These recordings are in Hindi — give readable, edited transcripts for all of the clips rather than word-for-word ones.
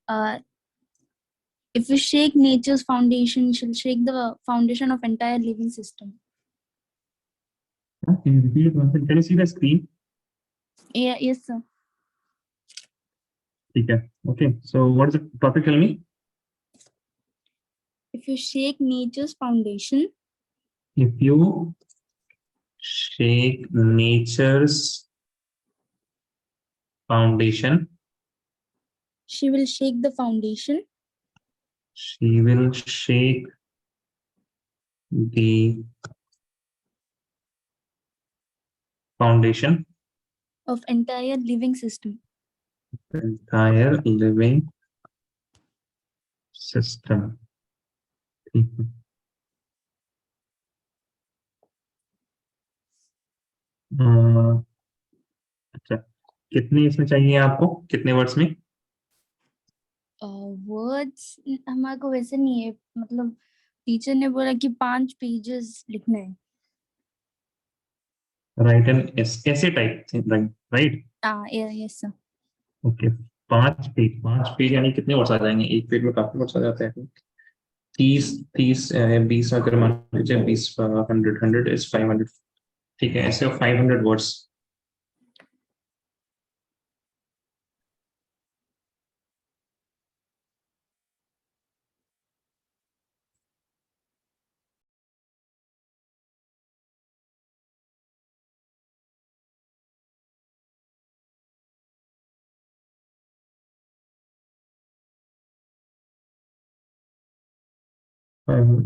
If we shake nature's foundation, she'll shake the foundation of entire living system. Can you repeat it once? Can you see the screen? Yeah, yes, sir. Okay. So what is the topic? Tell me. If you shake nature's foundation, If you shake nature's foundation, she will shake the foundation. She will shake the foundation of entire living system. Entire living system. ठीक है. अच्छा, कितने इसमें चाहिए आपको? कितने वर्ड्स में? वर्ड्स हमारे को वैसे नहीं है, मतलब टीचर ने बोला कि 5 पेजेस लिखना है. राइट एन ऐसे type right? Yes sir. Okay, 5 page यानी कितने वर्ड्स आ जाएंगे? एक पेज में काफी वर्ड्स आ जाते हैं. 30 20 अगर मान लीजिए 20 100 इज 500. ठीक है, ऐसे 500 words.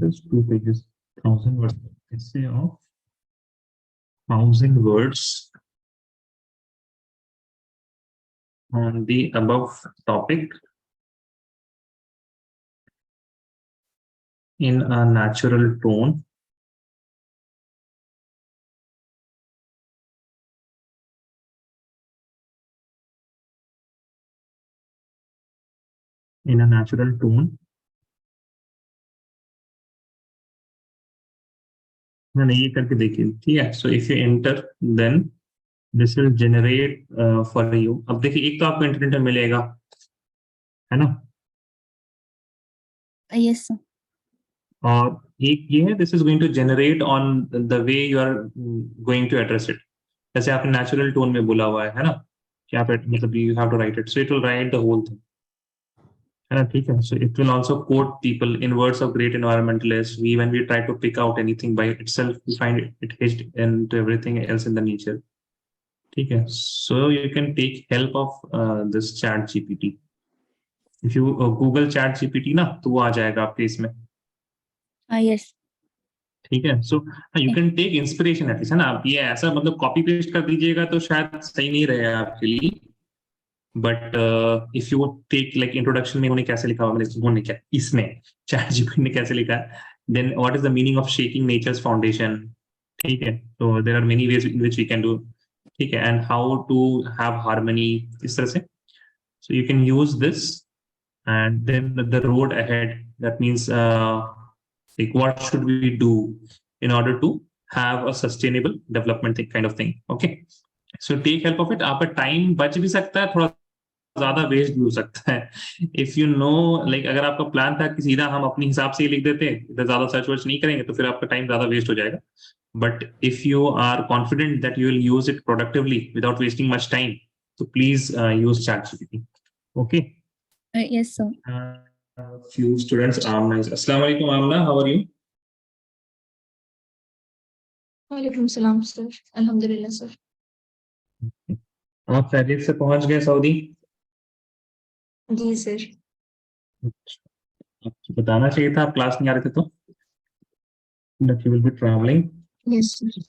is 2 pages, 1000 words. Essay of 1000 words on the above topic in a natural tone. In a natural tone. मैंने ये करके देखिए, ठीक है. So if you enter then this will generate for you. अब देखिए, एक तो आपको इंटरनेट में मिलेगा, है ना? Yes sir. और एक ये है, this is going to generate on the way you are going to address it. जैसे आपने नेचुरल टोन में बोला हुआ है ना, कि आप मतलब you have to write it, so it will write the whole thing, है ना? ठीक है. So it will also quote people in words of great environmentalist. We when we try to pick out anything by itself, we find it hitched into everything else in the nature. ठीक है. So you can take help of this chat GPT. If you Google chat GPT ना, तो वो आ जाएगा आपके इसमें. यस. ठीक है. So you can take inspiration at least, है ना? आप ये ऐसा मतलब कॉपी पेस्ट कर दीजिएगा तो शायद सही नहीं रहेगा आपके लिए. But if you take like introduction में उन्होंने कैसे लिखा हुआ, उन्होंने क्या इसमें चैट जीपीटी ने कैसे लिखा है, then what is the meaning of shaking nature's foundation. ठीक है. तो there are many ways in which we can do. ठीक है. And how to have harmony, इस तरह से. So you can use this. And then the road ahead, that means like what should we do in order to have a sustainable development kind of thing. Okay, so take help of it. आपका टाइम बच भी सकता है, थोड़ा ज्यादा वेस्ट भी हो सकता है. इफ यू नो लाइक अगर आपका प्लान था कि सीधा हम अपने हिसाब से ही लिख देते, इधर ज्यादा सर्च वर्च नहीं करेंगे, तो फिर आपका टाइम ज्यादा वेस्ट हो जाएगा. But if you are confident that you will use it productively without wasting much time, तो please use ChatGPT. Okay. Yes sir. Few students. Assalamu alaikum Amna, how are you? वालेकुम सलाम सर. अल्हम्दुलिल्लाह सर. आप खैरियत से पहुंच गए सऊदी? जी सर. आपको बताना चाहिए था, आप क्लास नहीं आ रहे थे तो. That you will be traveling. Yes sir.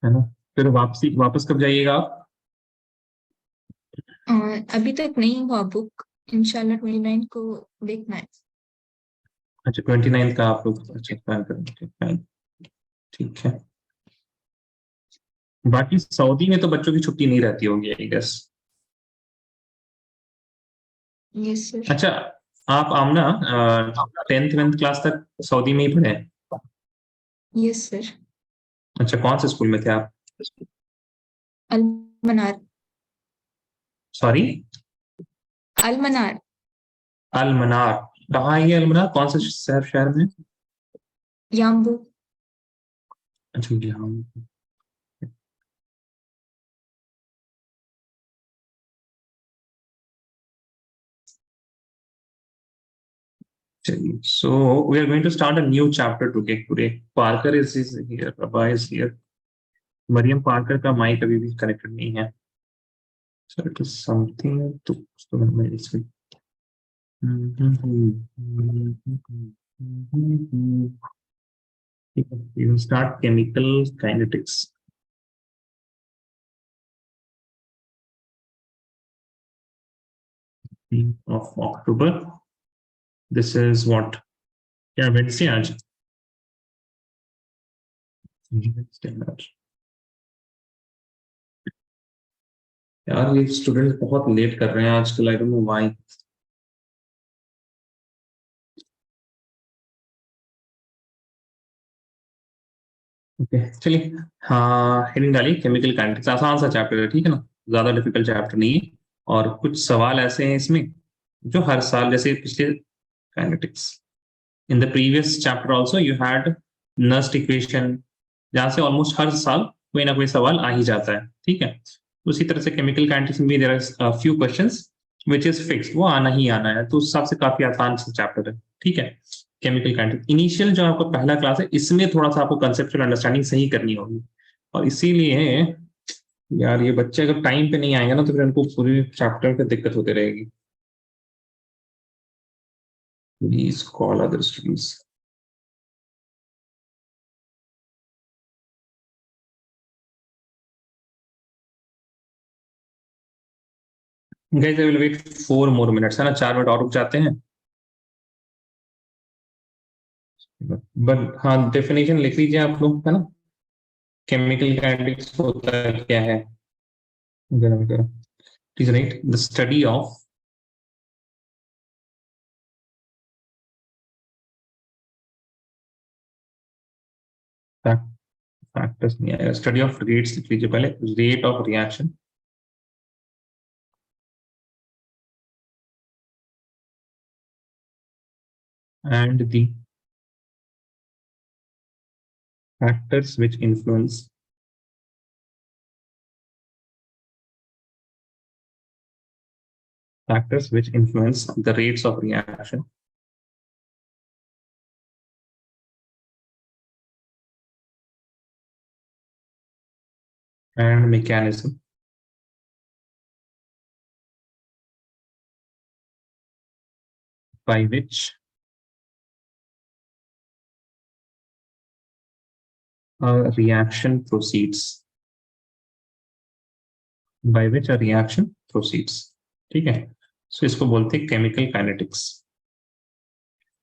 है ना? फिर वापस कब जाइएगा आप? अभी तक नहीं हुआ बुक, इंशाल्लाह 29 को देखना है. अच्छा, 29 का आप लोग अच्छा प्लान करेंगे. ठीक है. बाकी सऊदी में तो बच्चों की छुट्टी नहीं रहती होगी आई गेस. Yes sir. अच्छा, आप आमना 10th 11th क्लास तक सऊदी में ही पढ़े हैं? Yes sir. अच्छा, कौन से स्कूल में थे आप? अल मनार. सॉरी? अल मनार. अल-मनार, कहाँ है ये अल-मनार, कौन से शहर में? याम्बू। अच्छा यहाँ। चलिए, so we are going to start a new chapter today. Parker is here, Prabha is here. Mariam Parker का माइक अभी भी कनेक्टेड नहीं है, so it is something to मैं इसमें we will start chemical kinetics of October. This is what, क्या वेडनेसडे आज? यार ये स्टूडेंट्स बहुत लेट कर रहे हैं आजकल, आई डोंट नो व्हाई। ओके चलिए, हाँ हेडिंग डाली केमिकल काइनेटिक्स, आसान सा चैप्टर है, ठीक है ना, ज्यादा डिफिकल्ट चैप्टर नहीं है। और कुछ सवाल ऐसे हैं इसमें जो हर साल, जैसे पिछले kinetics, in the previous chapter also you had Nernst equation, जहां से ऑलमोस्ट हर साल कोई ना कोई सवाल आ ही जाता है, ठीक है। उसी तरह से केमिकल काइनेटिक्स में भी there are few questions which is fix, वो आना ही आना है, तो उस हिसाब से काफी आसान सा चैप्टर है, ठीक है। केमिकल काइनेटिक्स इनिशियल जो आपका पहला क्लास है, इसमें थोड़ा सा आपको कंसेप्चुअल अंडरस्टैंडिंग सही करनी होगी, और इसीलिए यार ये बच्चे अगर टाइम पे नहीं आएंगे ना, तो फिर उनको पूरे चैप्टर पे दिक्कत होती रहेगी। Please call other students. Guys I will wait 4 more minutes, है ना, 4 मिनट और रुक जाते हैं। बट हाँ, डेफिनेशन लिख लीजिए आप लोग, है ना, केमिकल काइनेटिक्स होता है क्या है। Please right the study of factors, नहीं आएगा, स्टडी ऑफ रेट्स लिख लीजिए पहले, rate of reaction and the factors which influence the rates of reaction and mechanism by which a reaction proceeds, ठीक है। सो इसको बोलते हैं chemical kinetics.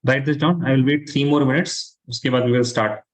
Write this down, I will wait 3 more minutes, उसके बाद वी विल स्टार्ट।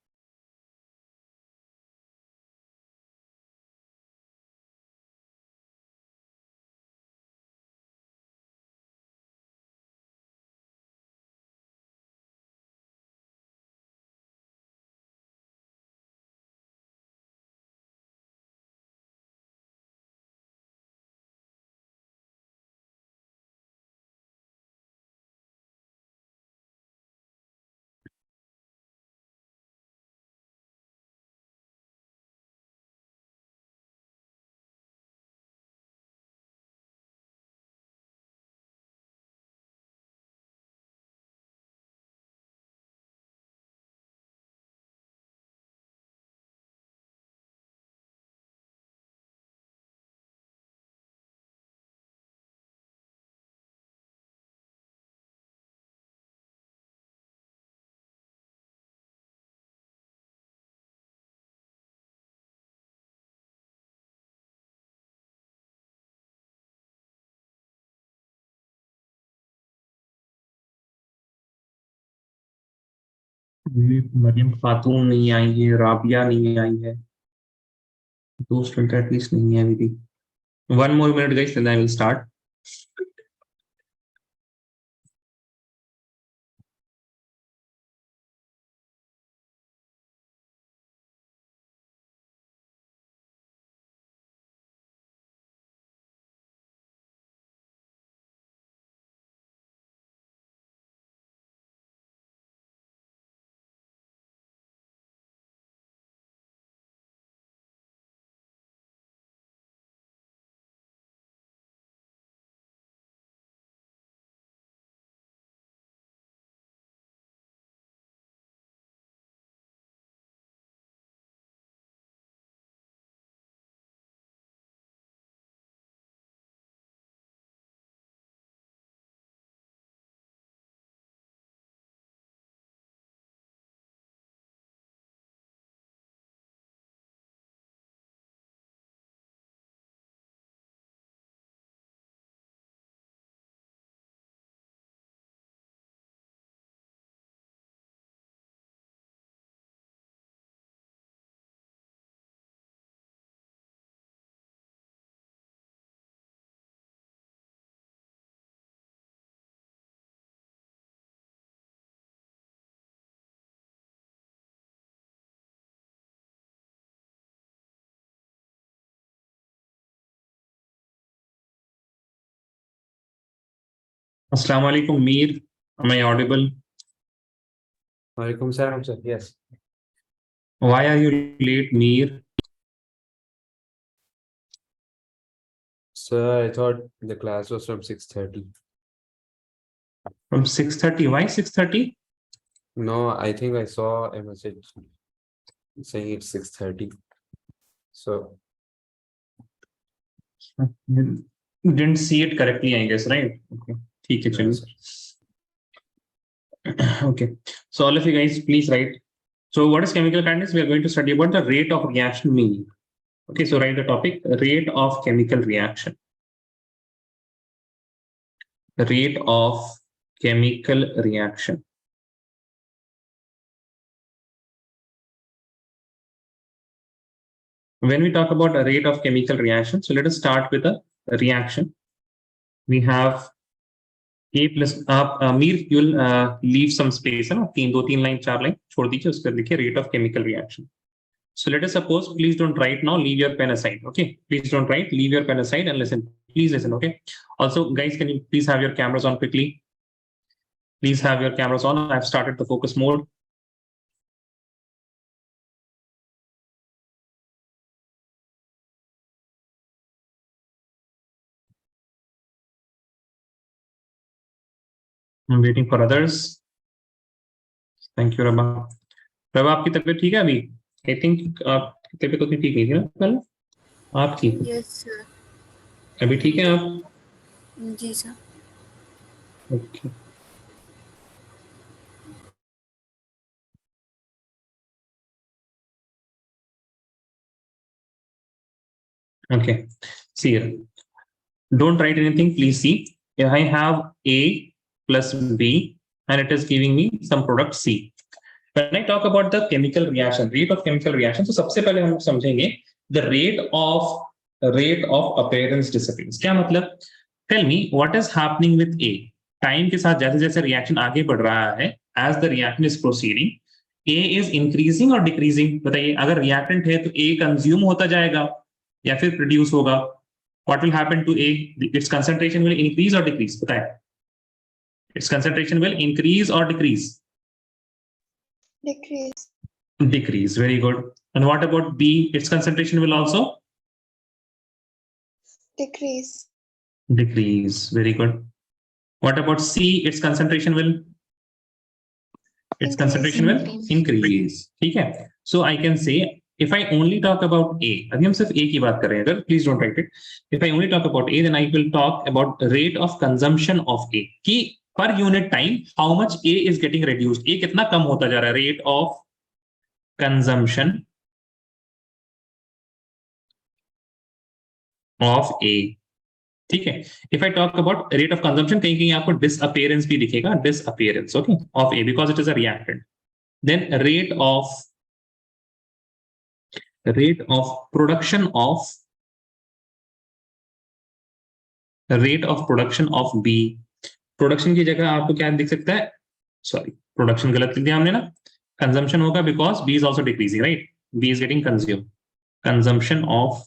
मरियम खातून नहीं आई है, राबिया नहीं आई है, 2 स्टूडेंट एटलीस्ट नहीं है अभी भी। 1 more minute guys, then I will start. Assalamu alaikum, Mir. Am I audible? Walaikum salam, sir. Yes. Why are you late, Mir? Sir, I thought the class was from 6:30. From 6:30. Why 6:30? No, I think I saw a message saying it's 6:30. So, You didn't see it correctly, I guess, right? Okay. ठीक है, yeah, चलिए. sir. Okay. So all of you guys, please write. So what is chemical kindness? We are going to study about the rate of reaction mean. Okay, so write the topic, rate of chemical reaction. The rate of chemical reaction. When we talk about a rate of chemical reaction, so let us start with a reaction. We have A plus Mir, you will leave some space, है ना? दो तीन लाइन चार लाइन छोड़ दीजिए, उसके बाद लिखिए rate of chemical reaction. So let us suppose, please don't write now, leave your pen aside. Okay, please don't write, leave your pen aside and listen. Please listen. Okay. Also, guys, can you please have your cameras on quickly? Please have your cameras on. I've started the focus mode. I'm waiting for others. Thank you, Rabba. Rabba, आपकी तबीयत ठीक है अभी? I think आपकी तबीयत उतनी ठीक नहीं थी ना कल? आप ठीक हो? Yes sir. अभी ठीक है आप? जी sir. Okay. Okay. See here. Don't write anything. Please see. Here I have A plus B, and it is giving me some product C. When I talk about the chemical reaction, rate of chemical reaction, तो सबसे पहले हम समझेंगे the rate of appearance disappearance. क्या मतलब? Tell me what is happening with A. Time के साथ जैसे जैसे रिएक्शन आगे बढ़ रहा है, as the reaction is proceeding, A is increasing और decreasing. बताइए, अगर रिएक्टेंट है तो A कंज्यूम होता जाएगा या फिर प्रोड्यूस होगा. What will happen to A? Its concentration will increase or decrease? बताए. Its concentration will increase or decrease? Decrease. Decrease. Very good. And what about B? Its concentration will also Decrease. decrease. Very good. What about C? Its concentration will increase. ठीक है. So I can say if I only talk about A, अभी हम सिर्फ A की बात कर रहे हैं अगर, please don't write it. If I only talk about A, then I will talk about rate of consumption of A. कि per unit time how much A is getting reduced. A कितना कम होता जा रहा है. Rate of consumption of A. ठीक है. If I talk about rate of consumption, कहीं कहीं आपको disappearance भी दिखेगा. Disappearance, okay, of A because it is a reactant. Then rate of production of B. Production की जगह आपको क्या दिख सकता है? सॉरी, प्रोडक्शन गलत लिख दिया हमने ना. कंजम्पशन होगा because B is also decreasing, right? B is getting consumed. Consumption of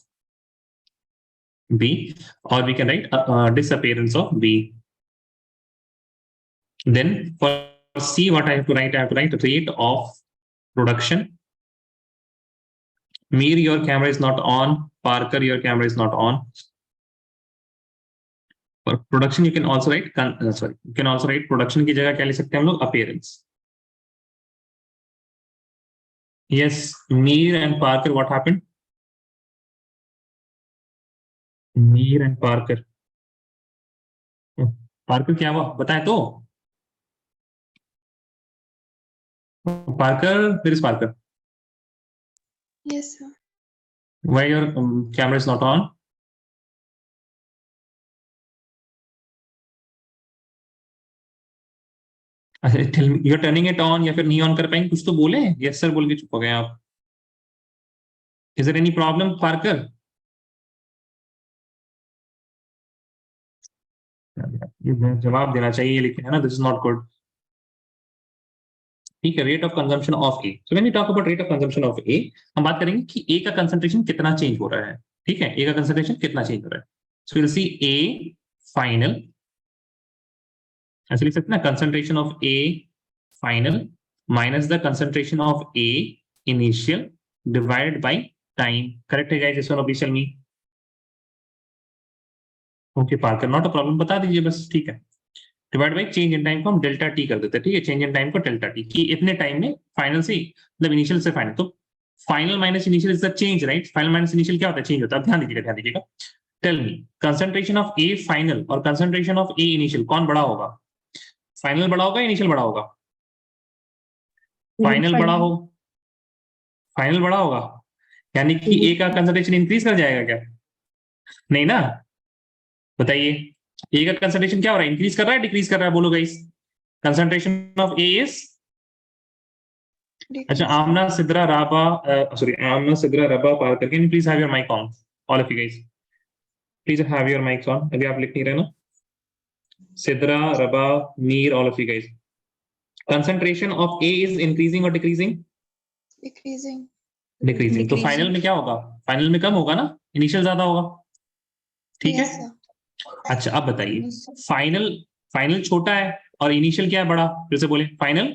B, or we can write disappearance of B. Then for C, what I have to write? I have to write rate of production. Mir, your camera is not on. Parker, your camera is not on. For production, you can also write you can also write production की जगह क्या लिख सकते हैं हम लोग? Appearance. Yes, Mir and Parker, what happened? Mir and Parker. Parker क्या हुआ? बताए तो. Parker, where is Parker? Yes, sir. Why your camera is not on? Tell me, you're turning it on या फिर नहीं on कर पाएंगे? कुछ तो बोले. Yes sir बोल के चुप हो गए आप. Is there any problem, Parker? ये जवाब देना चाहिए लेकिन, है ना? This is not good. ठीक है. Rate of consumption of A. So when we talk about rate of consumption of A, हम बात करेंगे कि ए का कंसंट्रेशन कितना चेंज हो रहा है. ठीक है. ए का कंसंट्रेशन कितना चेंज हो रहा है. So will see A final ऐसे लिख सकते हैं ना, concentration of A final minus the concentration of A initial divided by time. Correct है गाइस, इसमें official me. Okay Parker, not a problem, बता दीजिए बस, ठीक है। Divide by change in time को हम डेल्टा टी कर देते हैं, ठीक है, चेंज इन टाइम को डेल्टा टी, कि इतने टाइम में फाइनल से मतलब इनिशियल से फाइनल, तो final minus initial is the change, right? Final minus initial क्या होता है? चेंज होता है। अब ध्यान दीजिएगा। Tell me, concentration of A final और कंसंट्रेशन ऑफ ए इनिशियल कौन बड़ा होगा? फाइनल बड़ा होगा, इनिशियल बड़ा होगा? फाइनल बड़ा हो, फाइनल बड़ा होगा, यानी कि ए का कंसंट्रेशन इंक्रीज कर जाएगा क्या? नहीं ना, बताइए। ए का कंसंट्रेशन क्या हो रहा है? इंक्रीज कर रहा है, डिक्रीज कर रहा है? बोलो guys. Concentration of A is, अच्छा, Amna Sidra Raba, sorry, Amna Sidra Raba Parker, can you please have your mic on, all of you guys, please have your mics on. अभी आप लिख नहीं रहे ना? Sidra, Raba, Mir, all of you guys, concentration of A is increasing or decreasing? Decreasing. Decreasing. तो फाइनल में क्या होगा? फाइनल में कम होगा ना, इनिशियल ज्यादा होगा, ठीक Yes, है? sir. अच्छा, अब बताइए, फाइनल छोटा है और इनिशियल क्या है? बड़ा। फिर से बोले, फाइनल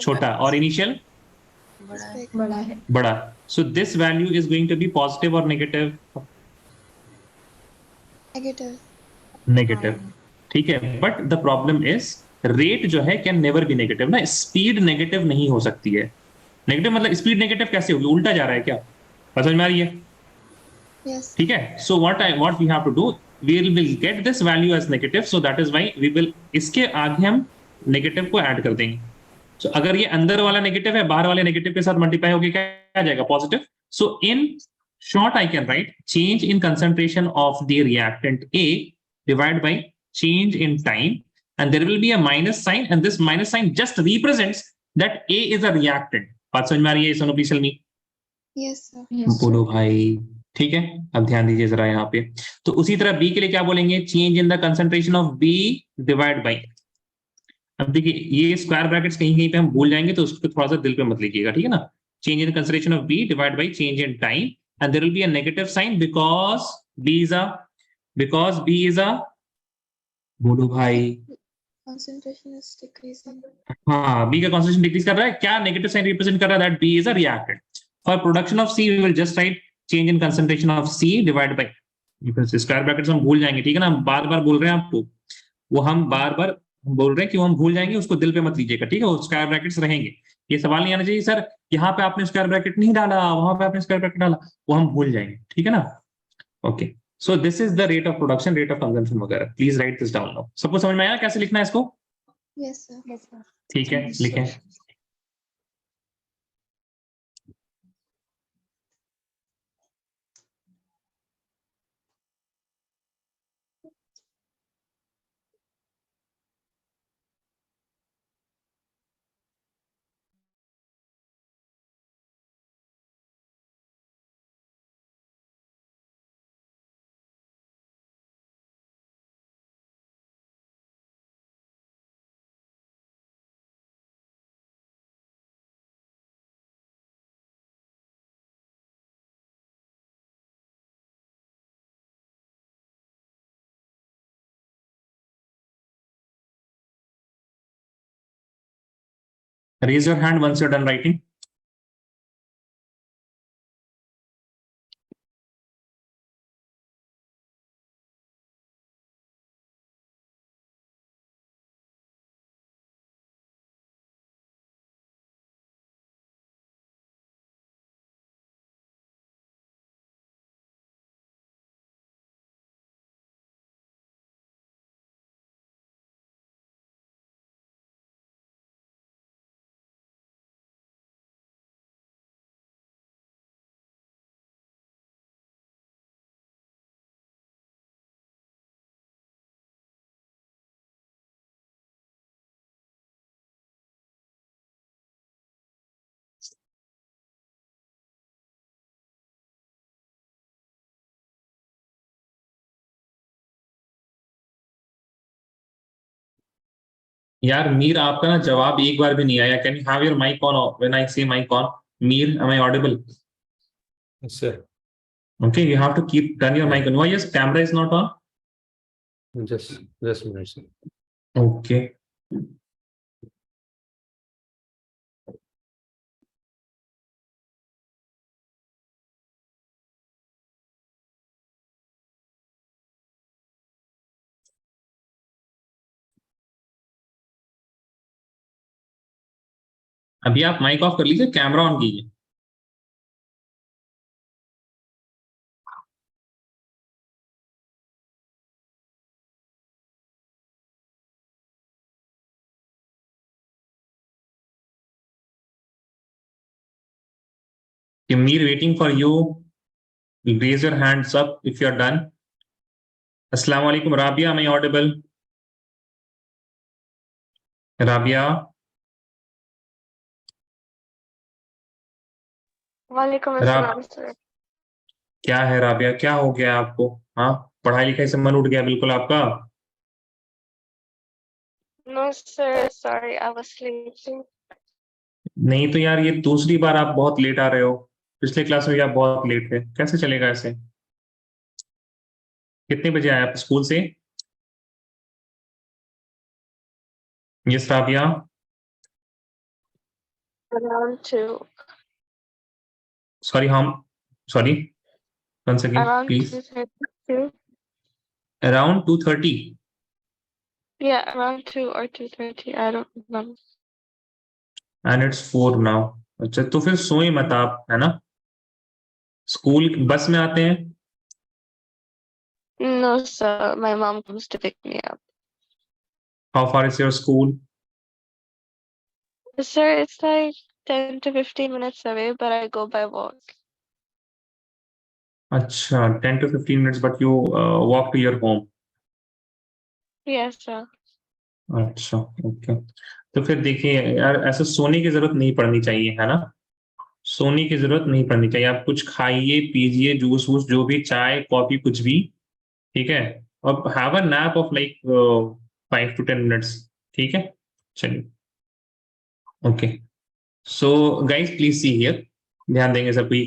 छोटा और इनिशियल बड़ा है। बड़ा। So this value is going to be positive और नेगेटिव? Negative. नेगेटिव, ठीक है। But the problem is rate जो है कैन नेवर बी नेगेटिव ना, स्पीड नेगेटिव नहीं हो सकती है। नेगेटिव मतलब स्पीड नेगेटिव कैसे होगी? उल्टा जा रहा है क्या? समझ में आ रही है? Yes. ठीक है। So what we have to do, we will get this value as negative, so that is why we will, इसके आगे हम नेगेटिव को ऐड कर देंगे। सो अगर ये अंदर वाला नेगेटिव है, बाहर वाले नेगेटिव के साथ मल्टीप्लाई होकर क्या आ जाएगा? Positive. So in short I can right change in concentration of the reactant A divide bye change in time, and there will be a minus sign, and this minus sign just represents that A is a reactant. बात समझ में आ रही है? सोनोप्लीसल मी? Yes, sir. बोलो भाई, ठीक है। अब ध्यान दीजिए जरा यहाँ पे, तो उसी तरह B के लिए क्या बोलेंगे? Change in the concentration of B divide bye, अब देखिए ये स्क्वायर ब्रैकेट्स कहीं कहीं पे हम भूल जाएंगे, तो उसको थोड़ा सा दिल पे मत लीजिएगा, ठीक है ना? Change in concentration of B divide by change in time, and there will be a negative sign because B is a, बोलो भाई। Concentration is decreasing. हाँ, बी का कॉन्सेंट्रेशन डिक्रीज कर रहा है, क्या नेगेटिव साइन रिप्रेजेंट कर रहा है? That B is a reactant. For production of C we will just write change in concentration of C divide by, square brackets हम भूल जाएंगे, ठीक है ना? हम बार बार बोल रहे हैं आपको, वो हम बार बार बोल रहे हैं कि वो हम भूल जाएंगे, उसको दिल पे मत लीजिएगा, ठीक है? वो स्क्वायर ब्रैकेट्स रहेंगे। ये सवाल नहीं आना चाहिए सर यहाँ पे आपने स्क्वायर ब्रैकेट नहीं डाला, वहां पे आपने स्क्वायर ब्रैकेट डाला, वो हम भूल जाएंगे, ठीक है ना? Okay, so this is the rate of production, rate of consumption वगैरह। Please write this down now. सबको समझ में आया कैसे लिखना है इसको? Yes, sir. Yes, sir. ठीक है, लिखें। Raise your hand once you're done writing. यार मीर, आपका ना जवाब एक बार भी नहीं आया। Can you have your mic on when I say mic on? Mir, am I audible? Yes, sir. Okay, you have to keep turn your mic on. Why your camera is not on? Just minutes. Okay अभी आप माइक ऑफ कर लीजिए, कैमरा ऑन कीजिए। Mir waiting for you. Raise your hands up if you are done. Assalamu alaikum, Rabia. Am I audible? Rabia. वालेकुम राब अस्सलाम सर। क्या है राबिया, क्या हो गया आपको? हाँ, पढ़ाई लिखाई से मन उठ गया बिल्कुल आपका? No sir, sorry I was sleeping. नहीं तो यार, ये दूसरी बार आप बहुत लेट आ रहे हो। पिछले क्लास में भी आप बहुत लेट थे, कैसे चलेगा ऐसे? कितने बजे आए आप स्कूल से? Yes Rabia. Around 2। Sorry once again around please. 2:32। Around 2:30. या around 2 or 2:30, I don't remember. And it's 4 now. अच्छा, तो फिर सोए मत आप, है ना? स्कूल बस में आते हैं? No sir, my mom comes to pick me up. How far is your school? Sir it's like 10 to 15 minutes away, but I go by walk. अच्छा, 10 to 15 minutes, but you walk to your home. Yes sir. अच्छा, ओके। तो फिर देखिए यार, ऐसे सोने की जरूरत नहीं पड़नी चाहिए, है ना? सोने की जरूरत नहीं पड़नी चाहिए। आप कुछ खाइए, पीजिए, जूस वूस जो भी, चाय कॉफी कुछ भी, ठीक है? और have a nap of like 5 to 10 minutes, ठीक है? चलिए, okay. So guys please see here, ध्यान देंगे सब कोई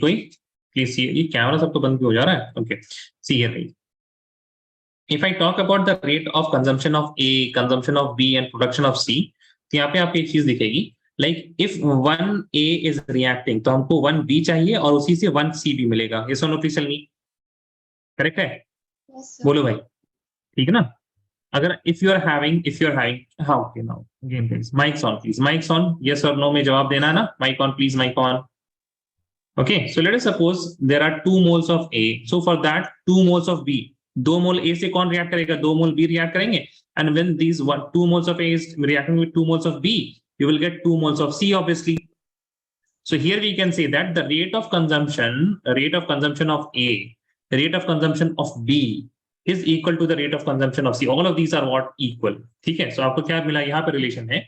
प्लीज सी। ये कैमरा सबको बंद क्यों हो जा रहा है? Okay, see here guys. If I talk about the rate of consumption of A, consumption of B and production of C, तो यहाँ पे आपको एक चीज दिखेगी, like if 1A is reacting, तो हमको 1B चाहिए और उसी से 1C भी मिलेगा। ये सोनो प्लीज नहीं करेक्ट है? Yes, sir. बोलो भाई, ठीक है ना? अगर if you are having हाँ okay now again please mics on, please mics on, yes और नो में जवाब देना है ना? Mic on please, mic on. Okay, so let us suppose there are 2 moles of A. So for that 2 moles of B, 2 mole A से कौन रिएक्ट करेगा? 2 मोल B रिएक्ट करेंगे। And when these 2 moles of A is reacting with 2 moles of B, you will get 2 moles of C obviously. So here we can say that the rate of consumption of A, rate of consumption of B is equal to the rate of consumption of C. All of these are what? Equal. ठीक है? So आपको क्या मिला? यहाँ पे रिलेशन है,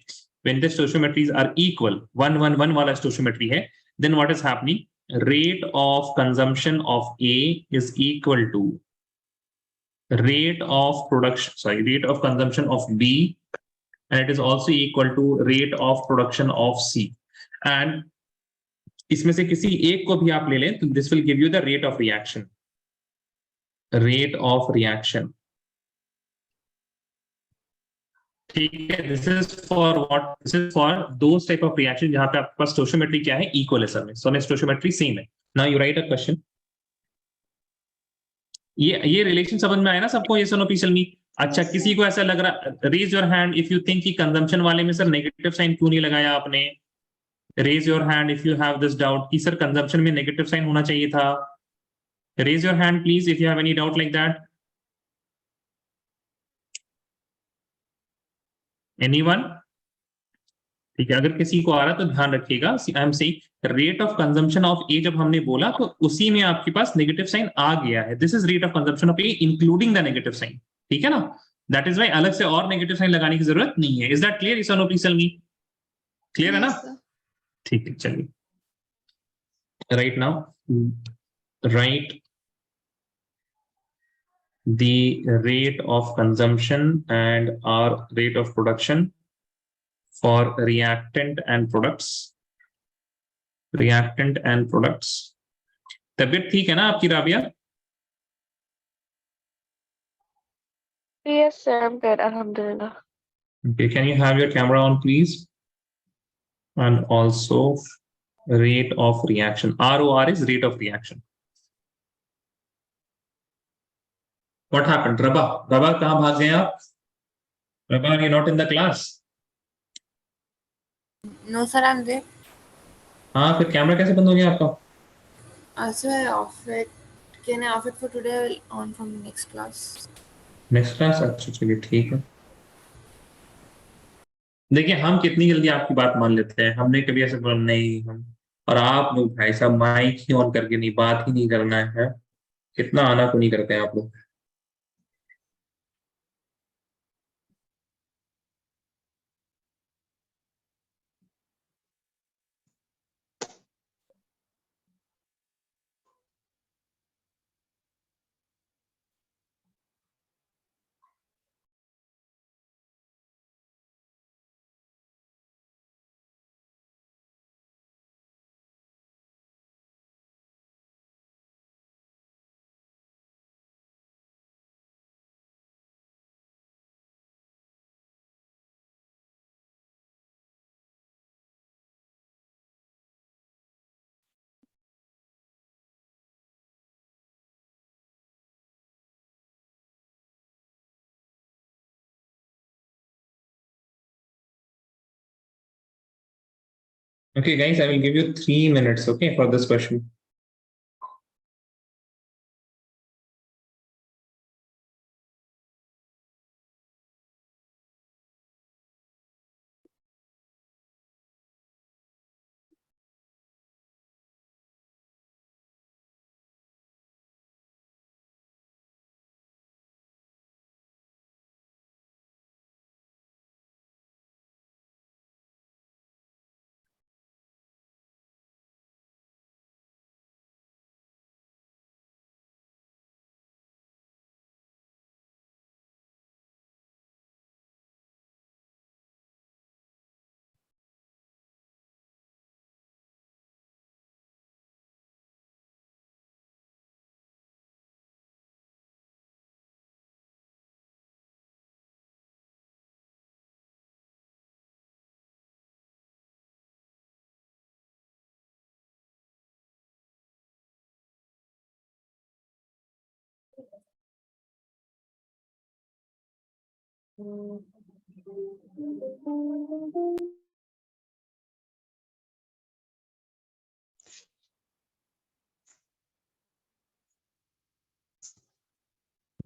when the stoichiometries are equal, 1 1 1 वाला stoichiometry है, then what is happening? Rate of consumption of A is equal to rate of consumption of B, and it is also equal to rate of production of C. And इसमें से किसी एक को भी आप ले लें तो this will give you the rate of reaction. ठीक है, this is for what? This is for those type of reaction जहां पे आपके पास स्टोइचियोमेट्री क्या है? इक्वल है सर में। सो स्टोइचियोमेट्री सेम है। Now you right a question. ये रिलेशन समझ में आया ना सबको? ये सुनो पीछे नहीं। अच्छा, Yes, किसी sir. को ऐसा लग रहा, raise your hand if you think कि कंजम्पशन वाले में सर नेगेटिव साइन क्यों नहीं लगाया आपने? Raise your hand if you have this doubt कि सर कंजम्पशन में नेगेटिव साइन होना चाहिए था। Raise your hand please if you have any doubt like that. Anyone? ठीक है, अगर किसी को आ रहा तो ध्यान रखिएगा। I am saying rate of consumption of A जब हमने बोला तो उसी में आपके पास नेगेटिव साइन आ गया है। This is rate of consumption of A including the negative sign, ठीक है ना? दैट इज वाई अलग से और नेगेटिव साइन लगाने की जरूरत नहीं है। Is that clear? इस प्लीज टेल मी, क्लियर है ना? Yes, sir. ठीक है, चलिए। Right now right the rate of consumption and our rate of production for reactant and products. तबीयत ठीक है ना आपकी Rabia? Yes, sir, I'm good. Alhamdulillah. Okay, can you have your camera on, please? And also rate of reaction. ROR is rate of reaction. What happened? Rabah? Rabah, कहाँ भाग गए आप? Rabah, you're not in the class. No, sir, I'm there. हाँ, फिर कैमरा कैसे बंद हो गया आपका? So I off it. Can I off it for today? I will on from the next class. Next class? अच्छा चलिए ठीक है. देखिए हम कितनी जल्दी आपकी बात मान लेते हैं. हमने कभी ऐसे बोला नहीं हम. और आप लोग भाई साहब माइक ही ऑन करके नहीं, बात ही नहीं करना है. कितना आना को नहीं करते हैं आप लोग. Okay, guys, I will give you 3 minutes, okay, for this question. You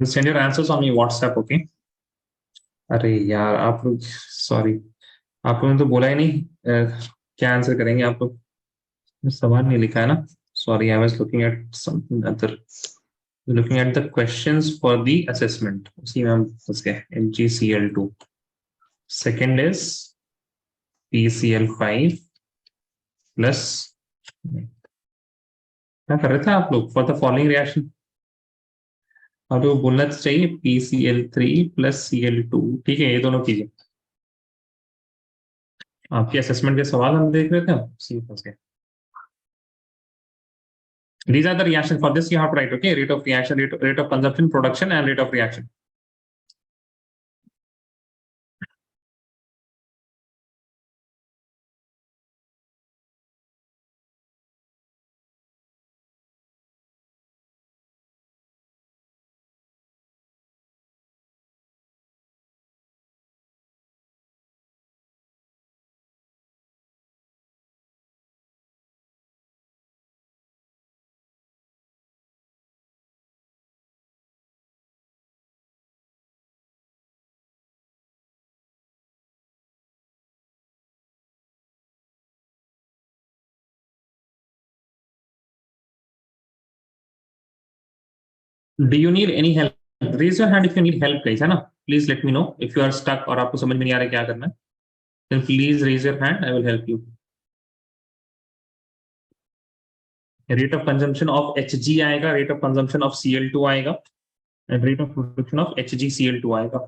send your answers on my WhatsApp, okay? अरे यार आप लोग सॉरी, आप लोगों ने तो बोला ही नहीं क्या आंसर करेंगे आप लोग. सवाल नहीं लिखा है ना. Sorry, I was looking at something other. Looking at the questions for the assessment. उसी में हम फंस गए. MgCl2. Second is PCl5 plus. क्या कर रहे थे आप लोग? फॉर द फॉलोइंग रिएक्शन आप लोग बोलना तो चाहिए PCl3 प्लस Cl2. ठीक है, ये दोनों कीजिए. आपके असेसमेंट के सवाल हम देख रहे थे. सी फंस गए. These are the reactions. For this you have to write, okay, rate of reaction, rate of consumption, production, and rate of reaction. Do you need any help? Raise your hand if you need help, guys. है ना? Please let me know if you are stuck और आपको समझ में नहीं आ रहा क्या करना है. Then please raise your hand. I will help you. Rate of consumption of Hg आएगा, rate of consumption of Cl2 आएगा, and rate of production of HgCl2 आएगा.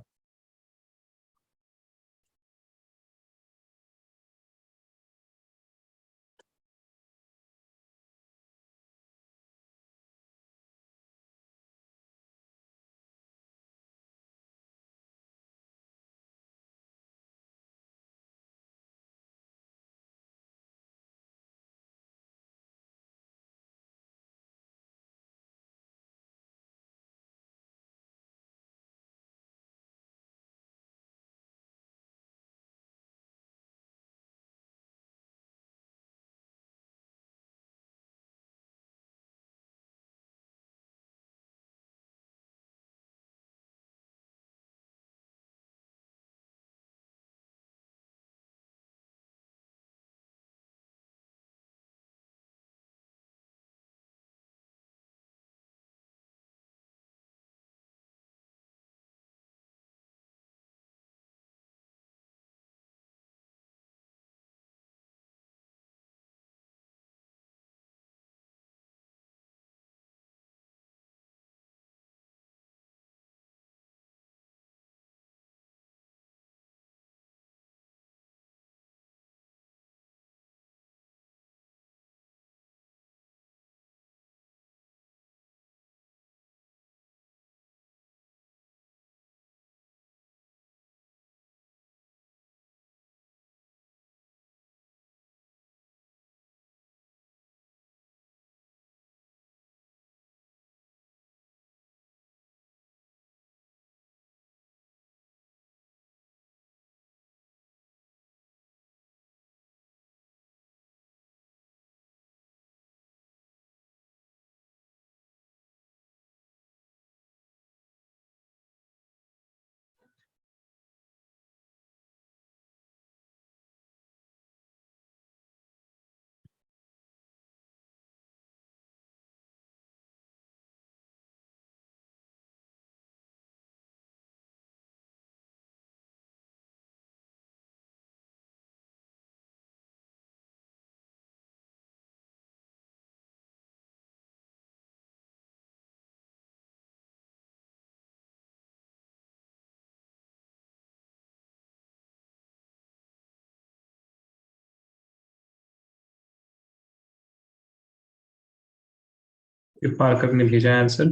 फिर पार्कर ने भेजा आंसर।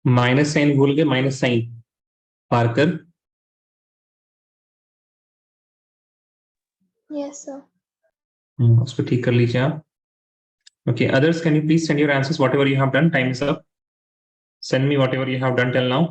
माइनस साइन भूल गए, minus sign Parkar. Yes, sir. उसको ठीक कर लीजिए आप। Okay, others, can you please send your answers, whatever you have done? Time is up. Send me whatever you have done till now.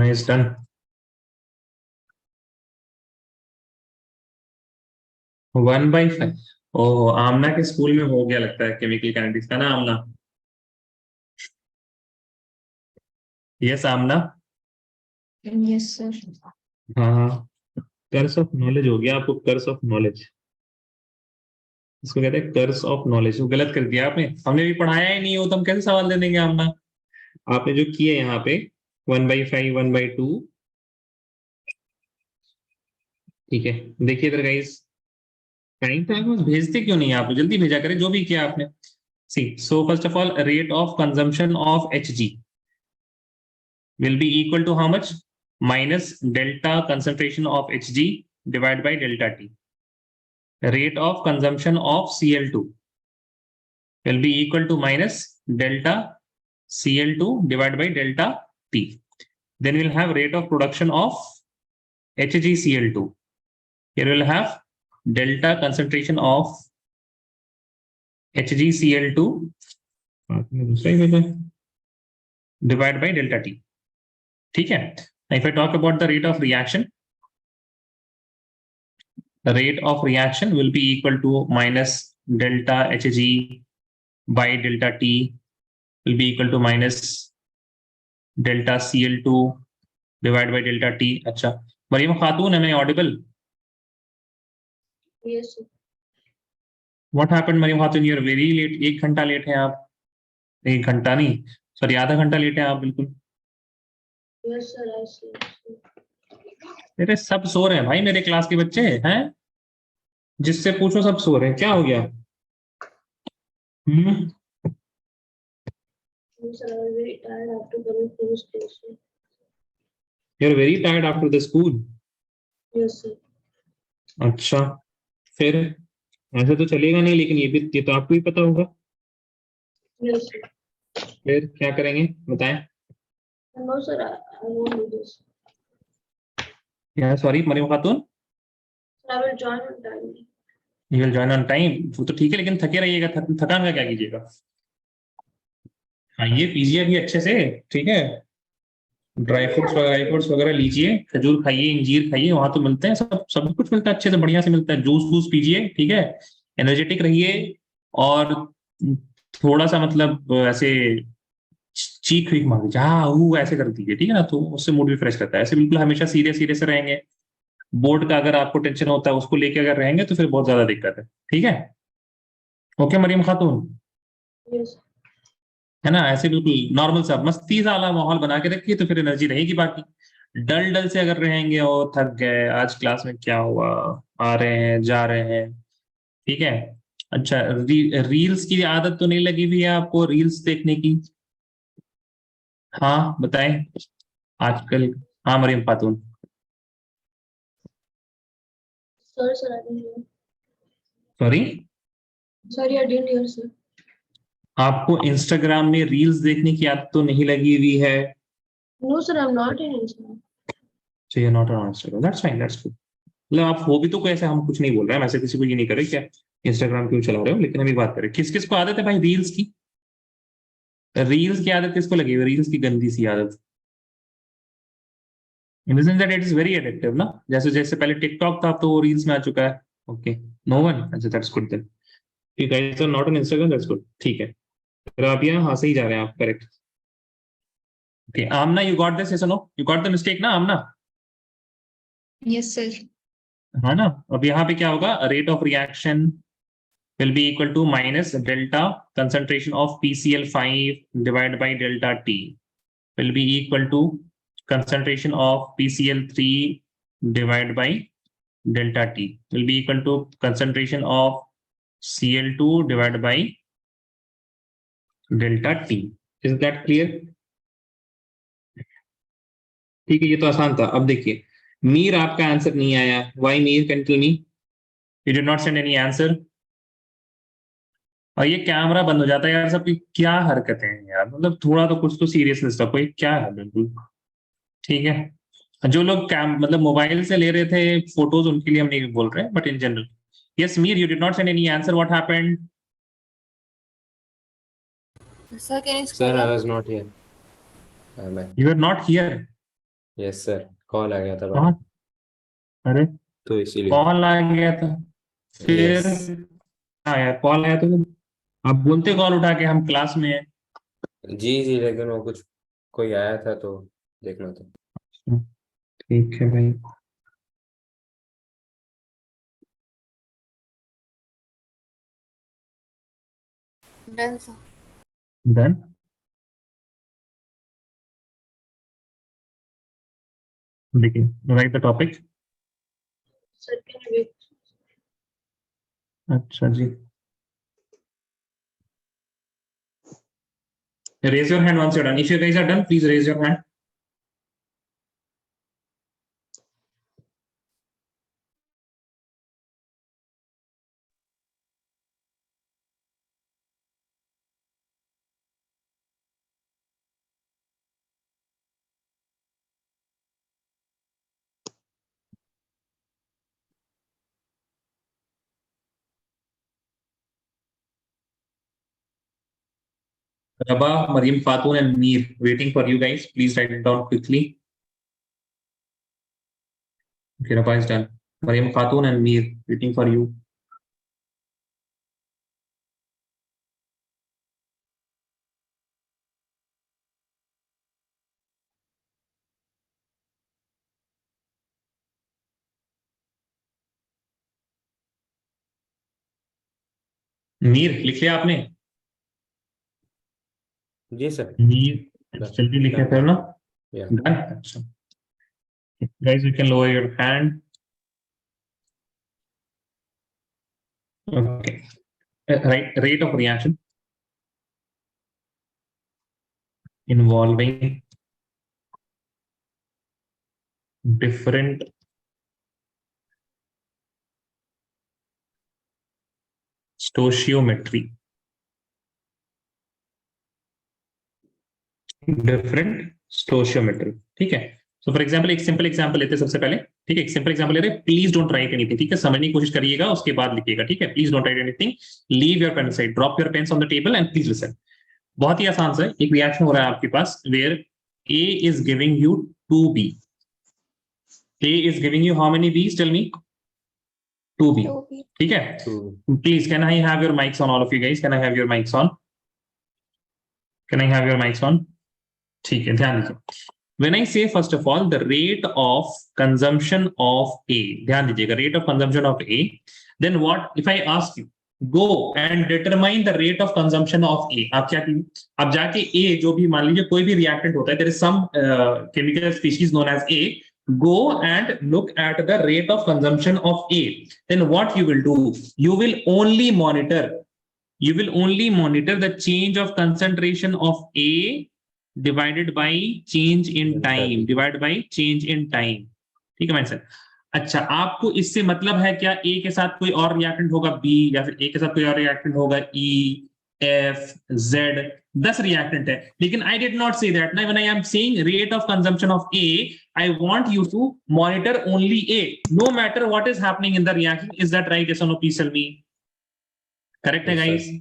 Nice, done. One by five. Oh, Aamna के स्कूल में हो गया लगता है केमिकल काइनेटिक्स का ना आमना। यस आमना। Yes, sir. हाँ, कर्स ऑफ नॉलेज हो गया आपको, कर्स ऑफ नॉलेज। इसको कहते हैं कर्स ऑफ नॉलेज। वो गलत कर दिया आपने, हमने भी पढ़ाया ही नहीं हो तो हम कैसे सवाल दे देंगे आमना। आपने जो किया यहाँ पे 1/5 1/2, ठीक है। देखिए इधर गाइस, टाइम टाइम भेजते क्यों नहीं आप, जल्दी भेजा करें जो भी किया आपने। See, so first of all, rate of consumption of Hg will be equal to how much? Minus delta concentration of Hg divided by delta T. Rate of consumption of Cl2 will be equal to minus delta Cl2 divided by delta T. Then we'll have rate of production of HgCl2. Here we'll have delta concentration of HgCl2 divided by delta T. ठीक है। If I talk about the rate of reaction, the rate of reaction will be equal to minus delta Hg by delta T will be equal to minus delta Cl2 divided by delta T. अच्छा, मरियम खातून, am I audible? Yes, sir. What happened Maryam Khatoon? You are very late. 1 घंटा लेट हैं आप। 1 घंटा नहीं, सॉरी, आधा घंटा लेट हैं आप बिल्कुल। Yes, sir. I see. मेरे सब सो रहे हैं भाई, मेरे क्लास के बच्चे हैं, जिससे पूछो सब सो रहे हैं। क्या हो गया? Yes, sir. I was very tired after coming to the station. You are very tired after the school. Yes, sir. अच्छा, फिर ऐसे तो चलेगा नहीं, लेकिन ये तो आपको ही पता होगा। Yes, sir. फिर क्या करेंगे बताएं? No, sir. I won't do this. क्या, sorry Maryam Khatoon? I will join on time. You will join on time, वो तो ठीक है, लेकिन थके रहिएगा। थकान का क्या कीजिएगा? खाइए पीजिए भी अच्छे से, ठीक है। ड्राई फ्रूट्स वगैरह लीजिए, खजूर खाइए, इंजीर खाइए, वहां तो मिलते हैं, सब कुछ मिलता है, अच्छे से बढ़िया से मिलता है। जूस पीजिए, ठीक है। एनर्जेटिक रहिए, और थोड़ा सा मतलब ऐसे चीख वीख मार दीजिए, हाँ वो ऐसे कर दीजिए, ठीक है ना, तो उससे मूड भी फ्रेश रहता है। ऐसे बिल्कुल हमेशा सीरियस से रहेंगे, बोर्ड का अगर आपको टेंशन होता है उसको लेके अगर रहेंगे तो फिर बहुत ज्यादा दिक्कत है, ठीक है। ओके मरियम खातून, Yes. है ना, ऐसे बिल्कुल नॉर्मल सा मस्ती वाला माहौल बना के रखिए, तो फिर एनर्जी रहेगी। बाकी डल से अगर रहेंगे और थक गए, आज क्लास में क्या हुआ, आ रहे हैं जा रहे हैं, ठीक है। अच्छा, रील्स की आदत तो नहीं लगी हुई है आपको, रील्स देखने की? हाँ बताएं आजकल। हाँ मरियम खातून। Sorry, sir. I didn't hear. Sorry, Sorry, I didn't hear, sir. आपको इंस्टाग्राम में रील्स देखने की आदत तो नहीं लगी हुई है? No, sir. I'm not in Instagram. So you're not on Instagram. That's fine, that's good. मतलब आप हो भी तो कोई, ऐसे हम कुछ नहीं बोल रहे हैं, ऐसे किसी को ये नहीं कर रहे क्या इंस्टाग्राम क्यों चला रहे हो, लेकिन हम एक बात करें, किस किस को आदत है भाई रील्स की? रील्स की आदत किसको लगी हुई? रील्स की गंदी सी आदत, in the sense that it is very addictive ना। जैसे जैसे पहले टिकटॉक था, तो वो रील्स में आ चुका है। ओके, नो वन, अच्छा that's good then. You guys are not on Instagram, that's good, ठीक है। फिर आप यहाँ हाँ सही जा रहे हैं आप, correct. Okay Aamna, you got this, yes और no? You got the mistake ना आमना? Yes, sir. हाँ ना। अब यहाँ पे क्या होगा, rate of reaction will be equal to minus delta concentration of PCl5 divided by delta T will be equal to concentration of PCl3 divided by delta T will be equal to concentration of Cl2 divided by delta T. Is that clear? ठीक है, ये तो आसान था. अब देखिए, मीर आपका आंसर नहीं आया. Why Mir? Can you tell me? You did not send any answer. और ये कैमरा बंद हो जाता है यार, सबकी क्या हरकतें हैं यार, मतलब थोड़ा तो कुछ तो सीरियसनेस रखो. ये क्या है बिल्कुल. ठीक है, जो लोग मतलब मोबाइल से ले रहे थे फोटोज, उनके लिए हम नहीं बोल रहे, but in general. Yes Mir, you did not send any answer. What happened? Sir, can you Sir, scroll I up? was not here. You are not here. Yes, sir. Call आ गया था कहाँ? अरे तो इसीलिए. कॉल आ गया था. फिर Yes. आया कॉल आया तो आप बोलते कॉल उठा के हम क्लास में हैं. जी, लेकिन वो कुछ कोई आया था तो देखना था. ठीक है भाई. Done, sir. डन. देखिए, right the topic. Sir, can you wait? अच्छा जी. Raise your hand once you're done. If you guys are done, please raise your hand. Rabah, Mariam Fatun, and Mir waiting for you guys. Please write it down quickly. Okay, Rabah is done. Mariam Fatun and Mir waiting for you. Mir लिख लिया आपने? जी सर. मीर जल्दी लिखे फिर ना. Yeah. Done? अच्छा. Guys, you can lower your hand. Okay. Right, rate of reaction involving different stoichiometry. Different stoichiometry. ठीक है. So for example, एक सिंपल एग्जांपल लेते हैं सबसे पहले. ठीक है, एक सिंपल एग्जांपल लेते हैं. Please don't write anything. ठीक है, समझने की कोशिश करिएगा, उसके बाद लिखिएगा. ठीक है, please don't write anything. Leave your pen side, drop your pens on the table and please listen. बहुत ही आसान सा एक रिएक्शन हो रहा है आपके पास, where A is giving you 2B. A is giving you how many B's? Tell me. 2B. 2B. ठीक है. Please, can I have your mics on, all of you guys? Can I have your mics on? Can I have your mics on? ठीक है, ध्यान दीजिए. When I say first of all the rate of consumption of A, ध्यान दीजिएगा, rate of consumption of A, then what if I ask you go and determine the rate of consumption of A? आप क्या कीजिए, आप जाके A जो भी मान लीजिए कोई भी reactant होता है, there is some chemical species known as A, go and look at the rate of consumption of A. Then what you will do, you will only monitor the change of concentration of A divided by change in time, divided by change in time. ठीक है भाई सर. अच्छा, आपको इससे मतलब है क्या A के साथ कोई और रिएक्टेंट होगा B, या फिर A के साथ कोई और रिएक्टेंट होगा E, F, Z, 10 रिएक्टेंट है. लेकिन I did not say that. Now when I am saying rate of consumption of A, I want you to monitor only A, no matter what is happening in the reaction. Is that right? Yes or no? Please tell me. Correct है guys?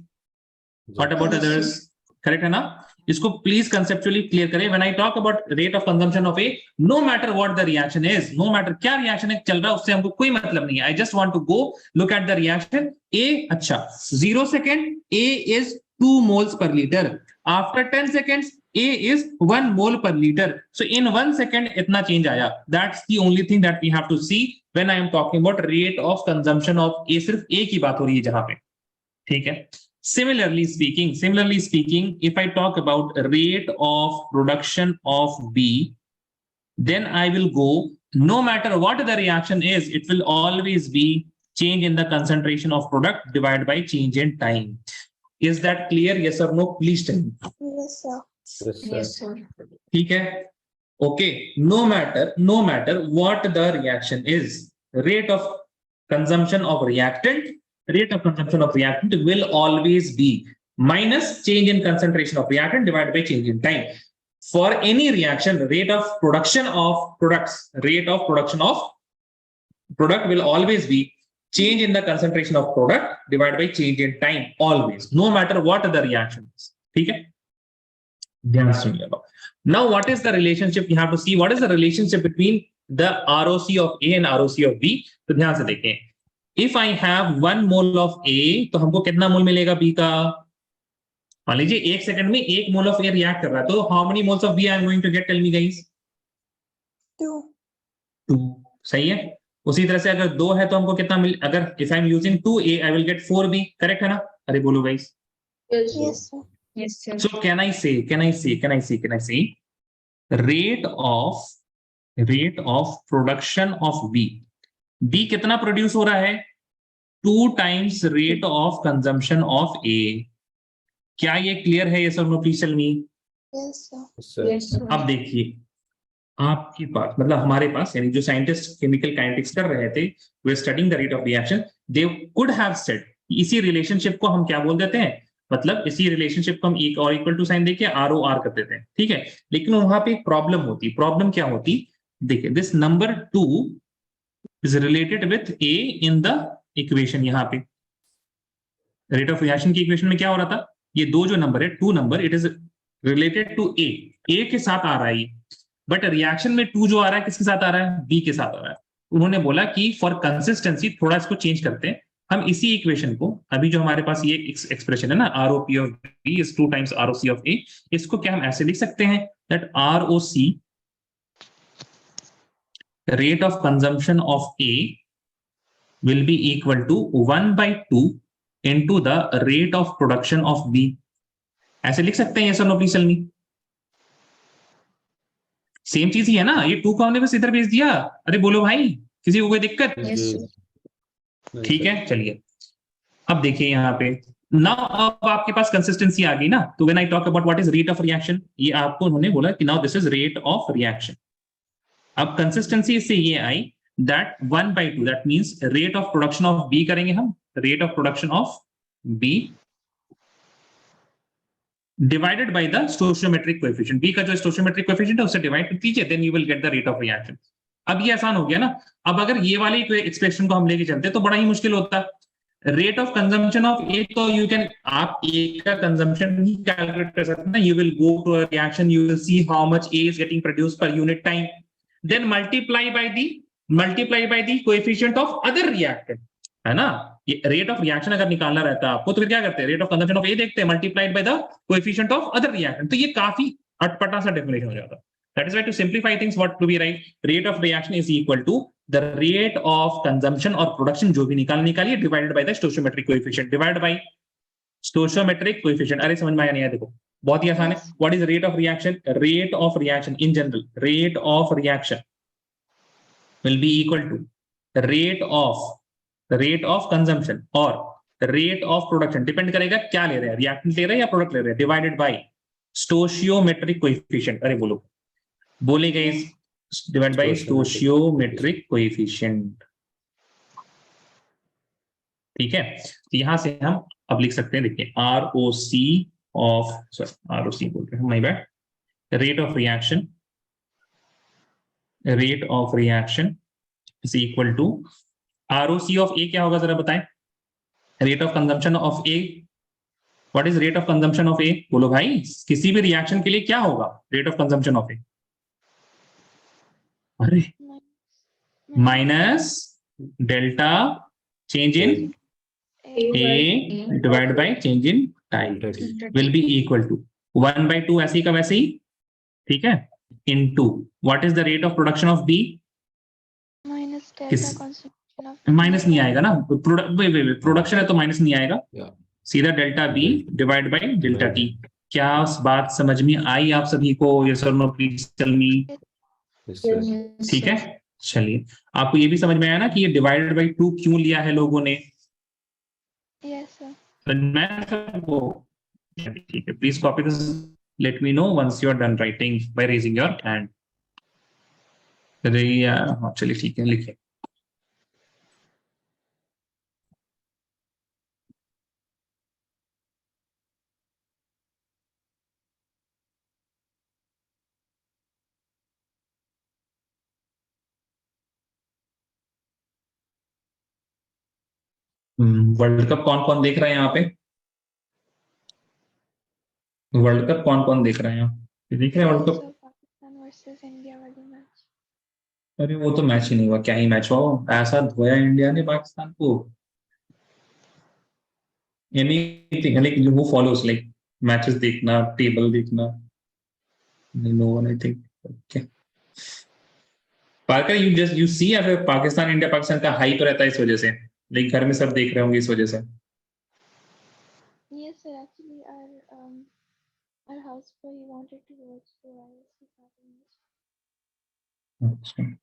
What about others? Correct है ना? इसको प्लीज कंसेप्चुअली क्लियर करें. When I talk about rate of consumption of A, no matter what the reaction is, no matter क्या रिएक्शन है चल रहा है, उससे हमको कोई मतलब नहीं है. I just want to go look at the reaction. A, अच्छा 0 second A is 2 moles per litre. After 10 seconds A is 1 mole per litre. So in 1 second इतना चेंज आया. That's the only thing that we have to see when I am talking about rate of consumption of A. सिर्फ ए की बात हो रही है जहां पे. ठीक है. Similarly speaking, if I talk about rate of production of B, then I will go, no matter what the reaction is, it will always be change in the concentration of product divided by change in time. Is that clear? Yes or no? Please tell me. Yes, sir. Yes, sir. Yes, sir. ठीक है? Okay, no matter what the reaction is, rate of consumption of reactant will always be minus change in concentration of reactant divided by change in time. For any reaction, rate of production of product will always be change in the concentration of product divided by change in time, always, no matter what the reaction is. ठीक है? ध्यान सुनिए. Now, what is the relationship? You have to see what is the relationship between the ROC of A and ROC of B. तो ध्यान से देखें. If I have 1 mole of A, तो हमको कितना मोल मिलेगा B का? मान लीजिए 1 सेकंड में 1 मोल ऑफ A रिएक्ट कर रहा है, तो how many moles of B I am going to get? Tell me guys. 2. सही है. उसी तरह से अगर 2 है तो हमको कितना मिल, अगर if I am using 2A I will get 4B. Correct है ना? अरे बोलो guys. Yes, sir. Yes, sir. So can I say rate of production of B कितना प्रोड्यूस हो रहा है? 2 times rate of consumption of A. क्या ये क्लियर है? Yes or no? Please tell me. Yes, sir. Yes, sir. Yes, sir. अब देखिए, आपके पास मतलब हमारे पास, यानी जो साइंटिस्ट केमिकल काइनेटिक्स कर रहे थे, वे studying the rate of reaction, they could have said, इसी रिलेशनशिप को हम क्या बोल देते हैं, मतलब इसी रिलेशनशिप को हम एक और इक्वल टू साइन देके ROR कर देते हैं. ठीक है, लेकिन वहां पे एक प्रॉब्लम होती. प्रॉब्लम क्या होती? देखिए, this number 2 is related with A in the equation. यहाँ पे रेट ऑफ रिएक्शन की इक्वेशन में क्या हो रहा था? ये 2 जो नंबर है, 2 number, it is related to A के साथ आ रहा है, बट रिएक्शन में 2 जो आ रहा है किसके साथ आ रहा है? B के साथ आ रहा है. उन्होंने बोला कि फॉर कंसिस्टेंसी थोड़ा इसको चेंज करते हैं. हम इसी इक्वेशन को, अभी जो हमारे पास ये एक्सप्रेशन है ना, ROP of B is 2 times ROC of A, इसको क्या हम ऐसे लिख सकते हैं that ROC, rate of consumption of A, will be equal to 1/2 into the rate of production of B. ऐसे लिख सकते हैं? yes or no? Please tell me. Same चीज ही है ना, ये 2 को हमने बस इधर भेज दिया. अरे बोलो भाई, किसी को कोई दिक्कत? Yes, sir. ठीक है, चलिए अब देखिए यहाँ पे. नाउ अब आपके पास कंसिस्टेंसी आ गई ना, तो when I talk about what is rate of reaction, ये आपको उन्होंने बोला कि now this is rate of reaction. अब कंसिस्टेंसी से ये आई that 1/2, that means rate of production of B करेंगे हम, rate of production of B divided by the stoichiometric coefficient. B का जो स्टोइचियोमेट्रिक कोएफिशिएंट है उससे डिवाइड कर दीजिए, then you will get the rate of reaction. अब ये आसान हो गया ना. अब अगर ये वाले एक्सप्रेशन को हम लेके चलते तो बड़ा ही मुश्किल होता. Rate of consumption of A, तो यू कैन, आप ए का कंजम्पशन ही कैलकुलेट कर सकते हैं. You will go to a reaction, you will see how much A is getting produced per unit time, then multiply by the coefficient of other reactant, है ना. ये रेट ऑफ रिएक्शन अगर निकालना रहता है आपको, तो फिर क्या करते हैं? रेट ऑफ कंजम्पशन ऑफ ए देखते हैं, multiplied by the coefficient of other reactant. तो ये काफी अटपटा सा डेफिनेशन हो जाता. That is why to simplify things, what to be right? Rate of reaction is equal to the rate of consumption or production, जो भी निकालिए, divided by the stoichiometric coefficient, divided by stoichiometric coefficient. अरे समझ में आया नहीं है? देखो बहुत ही आसान है. What is the rate of reaction? Rate of reaction in general, rate of reaction will be equal to the rate of consumption or the rate of production. Depend करेगा क्या ले रहे हैं, reactant ले रहे हैं या product ले रहे हैं, divided by stoichiometric coefficient. अरे बोले गाइस, डिवाइड बाय स्टोइचियोमेट्रिक कोएफिशिएंट. ठीक है, तो यहां से हम अब लिख सकते हैं, देखिए ROC ऑफ, सॉरी ROC बोल रहे हैं, my bad, rate of reaction is equal to ROC of A. क्या होगा जरा बताएं? Rate of consumption of A. What is rate of consumption of A? बोलो भाई, किसी भी रिएक्शन के लिए क्या होगा rate of consumption of A? अरे minus delta change in A divide by change in time will be equal to 1/2, ऐसे ही का वैसे ही. ठीक है, into what is the rate of production of B? Minus delta consumption of minus नहीं आएगा ना, प्रोडक्शन है तो माइनस नहीं आएगा. Yeah. सीधा delta B divide by delta T. क्या बात समझ में आई आप सभी को? यस और no? Please tell me. Yes, sir. Yes, ठीक sir. है, चलिए आपको ये भी समझ में आया ना कि ये डिवाइडेड बाई 2 क्यों लिया है लोगों ने? Yes, sir. समझ में आया सबको? ठीक है, please copy this, let me know once you are done writing by raising your hand. हाँ चलिए ठीक है, लिखिए। वर्ल्ड कप कौन कौन देख रहा है यहाँ पे? वर्ल्ड कप कौन कौन देख रहे हैं? देख रहे हैं world cup? So Pakistan versus India वाली match. अरे वो तो मैच ही नहीं हुआ, क्या ही मैच हुआ, वो ऐसा धोया इंडिया ने पाकिस्तान को। Anything like who follows like matches देखना, टेबल देखना? No one I think. Okay Parker, you see या फिर पाकिस्तान इंडिया पाकिस्तान का हाइप रहता है इस वजह से, लाइक घर में सब देख रहे होंगे इस वजह से? Yes, sir. Actually, our house boy wanted to watch, so I was having it. अच्छा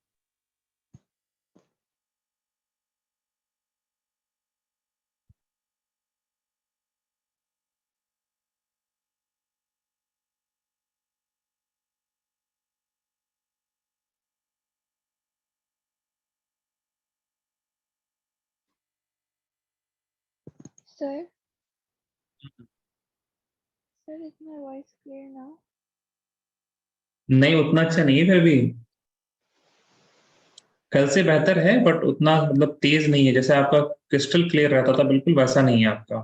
Sir? Sir, is my voice clear now? नहीं, उतना अच्छा नहीं है, फिर भी कल से बेहतर है, बट उतना मतलब तेज नहीं है। जैसे आपका क्रिस्टल क्लियर रहता था, बिल्कुल वैसा नहीं है आपका।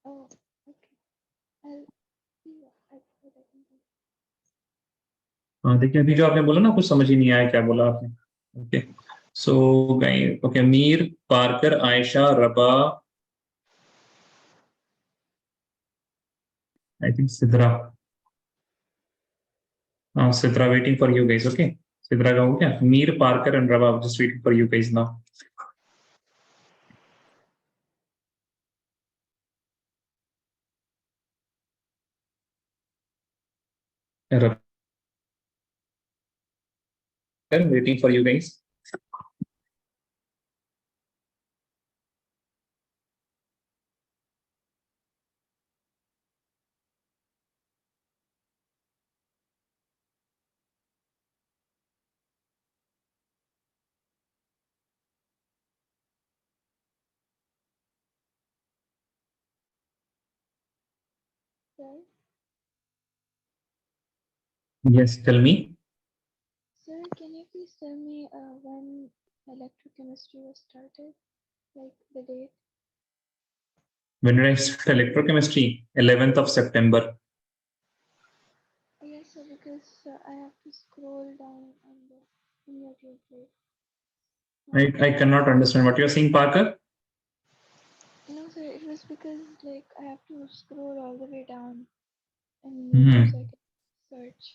Oh, okay. I'll see what I can do. हाँ देखिए, अभी जो आपने बोला ना, कुछ समझ ही नहीं आया क्या बोला आपने। Okay so okay, Mir, Parker, Ayesha, rava, I think Sidra. हाँ Sidra, waiting for you guys. Okay Sidra का हो गया, Mir, Parker and rava just waiting for you guys now. waiting for you guys. Sir? Yes, tell me. Sir, can you please tell me when electrochemistry was started? Like the date? When did I start electrochemistry? 11th of September. Yes, sir, because I have to scroll down on the YouTube page. I cannot understand what you're saying, Parker. No, sir, it was because like I have to scroll all the way down and Mhm. so I can search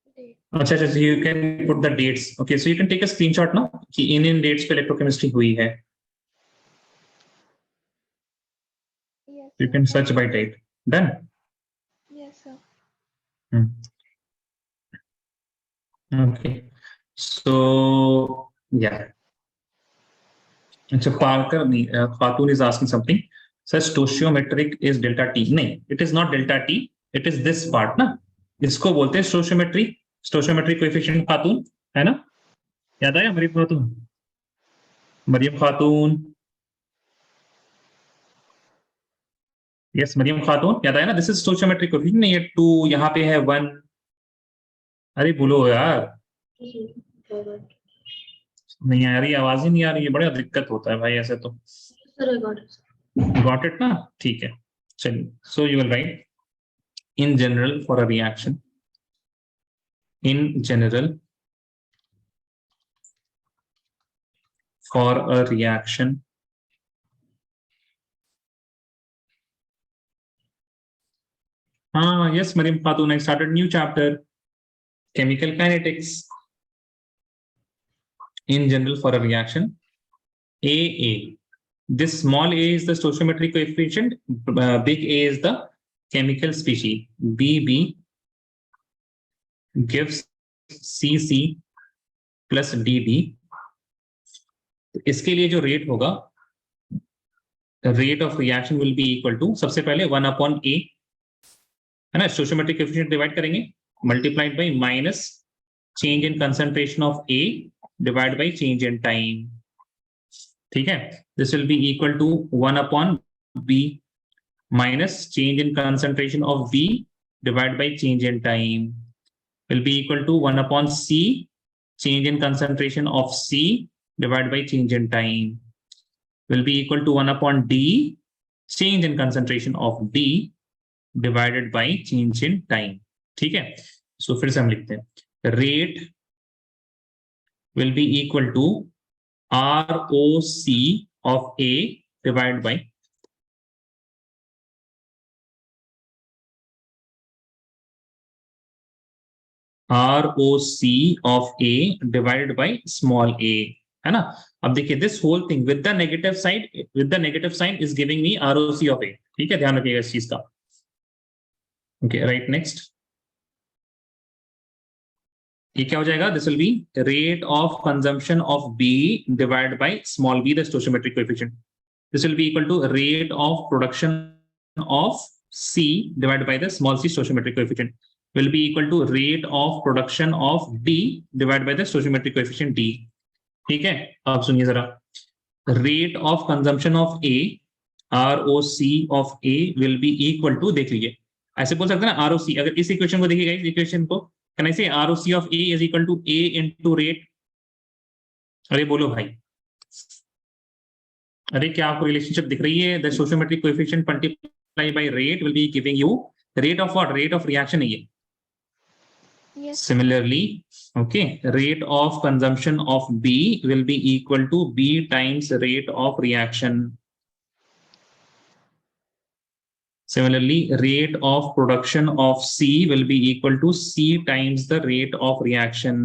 the date. अच्छा, so you can put the dates. Okay, so you can take a screenshot now कि इन dates पे electrochemistry हुई है. Yes, You sir. can search by date. Done. Yes, sir. Okay. So yeah. अच्छा, Parker नहीं, Khatun is asking something. Sir, stoichiometric is delta T. नहीं, it is not delta T. It is this part ना. इसको बोलते हैं stoichiometry. Stoichiometric coefficient खातून है ना? याद आया मरियम खातून? मरियम खातून. Yes, मरियम खातून याद आया ना? This is stoichiometric coefficient. नहीं, ये 2 यहाँ पे है 1. अरे बोलो यार. नहीं आ रही, आवाज ही नहीं आ रही है, बड़ा दिक्कत होता है भाई ऐसे तो। Got it ना? ठीक है, चलिए. So you will write in general for a reaction. In general for a reaction, yes, Mariam Khatun, I started new chapter, chemical kinetics. In general for a reaction, AA. This small a is the stoichiometric coefficient, big A is the chemical species BB gives CC plus DD, इसके लिए जो रेट होगा, rate of reaction will be equal to, सबसे पहले 1/A है ना, स्टोइचियोमेट्रिक कोएफिशिएंट डिवाइड करेंगे, multiplied by minus change in concentration of A divide by change in time, ठीक है। This will be equal to 1/B minus change in concentration of B divided by change in time will be equal to 1/C change in concentration of C divided by change in time will be equal to 1/D change in concentration of D divided by change in time, ठीक है। सो फिर से हम लिखते हैं, rate will be equal to ROC of A divided by ROC of A divided by small a, है ना। अब देखिए, this whole thing with the negative sign is giving me ROC of A, ठीक है, ध्यान रखिएगा इस चीज का। ओके, राइट, नेक्स्ट ये क्या हो जाएगा, this will be rate of consumption of B divide by small b, the stoichiometric coefficient, this will be equal to rate of production of C divided by the small c stoichiometric coefficient will be equal to rate of production of D divided by the stoichiometric coefficient D, ठीक है। अब सुनिए जरा, rate of consumption of A, ROC of A will be equal to, देख लीजिए, ऐसे बोल सकते हैं ना ROC, अगर इस इक्वेशन को देखिएगा, इस इक्वेशन को, can I say ROC of A is equal to A into rate? अरे बोलो भाई, अरे क्या आपको रिलेशनशिप दिख रही है? The stoichiometric coefficient multiplied by rate will be giving you rate of what? Rate of reaction है ये। Yes. Similarly, okay, rate of consumption of B will be equal to B times rate of reaction. Similarly, rate of production of C will be equal to C times the rate of reaction.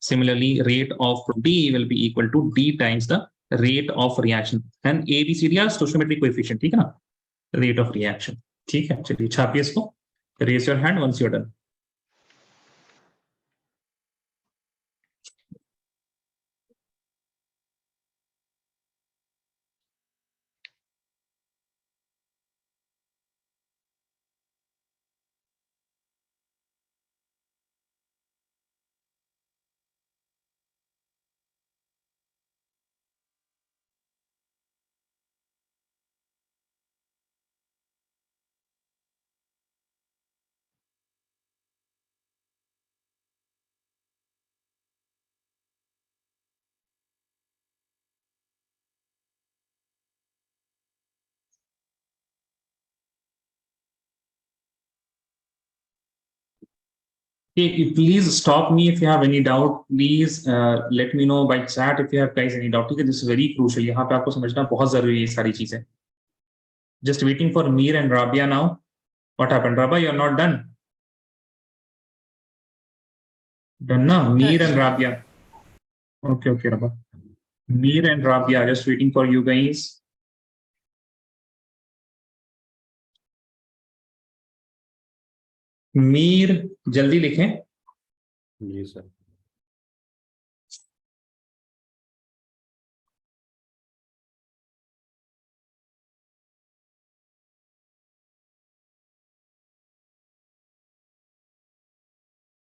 Similarly, rate of D will be equal to D times the rate of reaction. And ABCD are stoichiometric coefficient, ठीक है ना, rate of reaction, ठीक है। चलिए छापिए इसको, raise your hand once you're done. Okay, please stop me if you have any doubt. Please let me know by chat if you have guys any doubt. ठीक है, this is very crucial. यहाँ पे आपको समझना बहुत जरूरी है ये सारी चीजें. Just waiting for Mir and Rabia now. What happened, Rabia? You're not done. Done now. Mir and Rabia. Okay, okay, Rabia. Mir and Rabia, just waiting for you guys. Mir जल्दी लिखें। जी सर।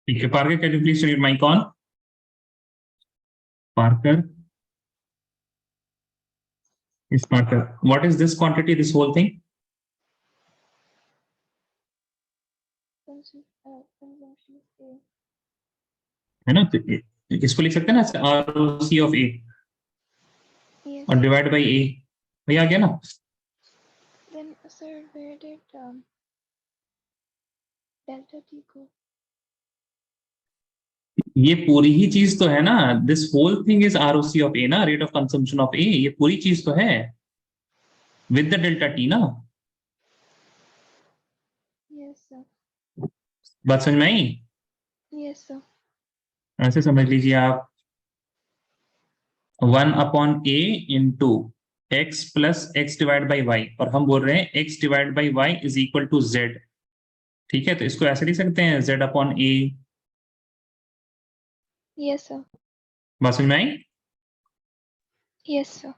ठीक है, Parker, can you please turn your mic on? Parker. Yes, Parker. What is this quantity, this whole thing? Consumption of A. है ना, तो इसको लिख सकते हैं ना, ROC of A Yes. और डिवाइड बाई A, वही आ गया ना। Then, sir, where did delta T go? ये पूरी ही चीज तो है ना, this whole thing is ROC of A ना, rate of consumption of A, ये पूरी चीज तो है विद द डेल्टा टी ना। Yes, sir. बात समझ में आई? Yes, sir. ऐसे समझ लीजिए आप। 1/a into x plus x divide by y, और हम बोल रहे हैं x divide by y is equal to z। ठीक है, तो इसको ऐसे लिख सकते हैं z/a। Yes, sir. बात समझ में आई? Yes, sir.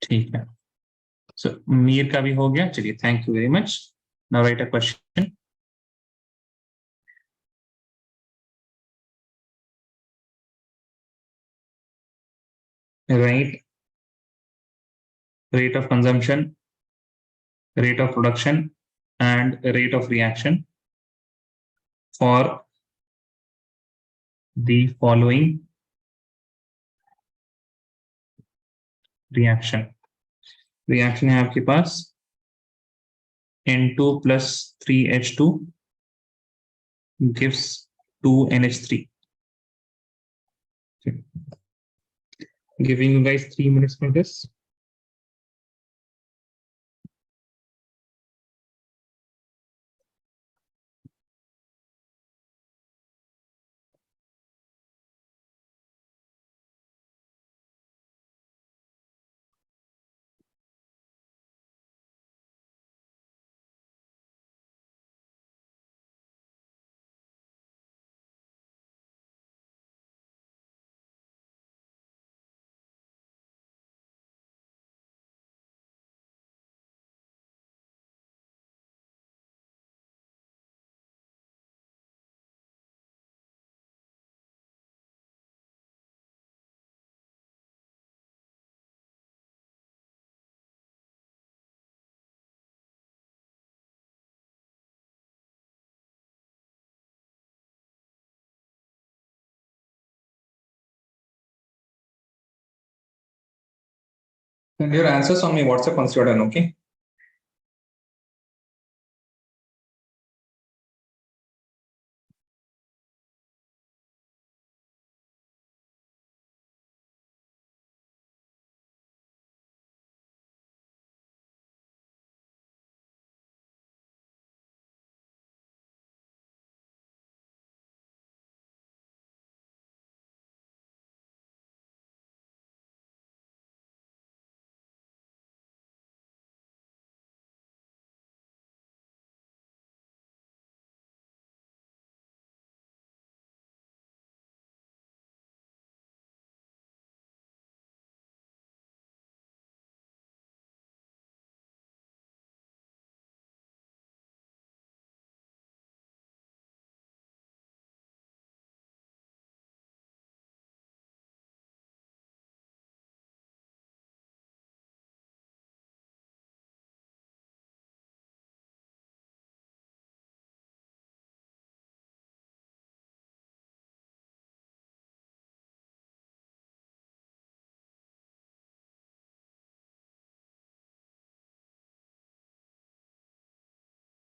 ठीक है, सो मीर का भी हो गया। चलिए, thank you very much. Now right a question. Write rate of consumption, rate of production, and rate of reaction for the following reaction. Reaction है आपके पास N2 plus 3H2 gives 2NH3. Okay. Giving you guys 3 minutes for this. Send your answers on my WhatsApp once you're done, okay?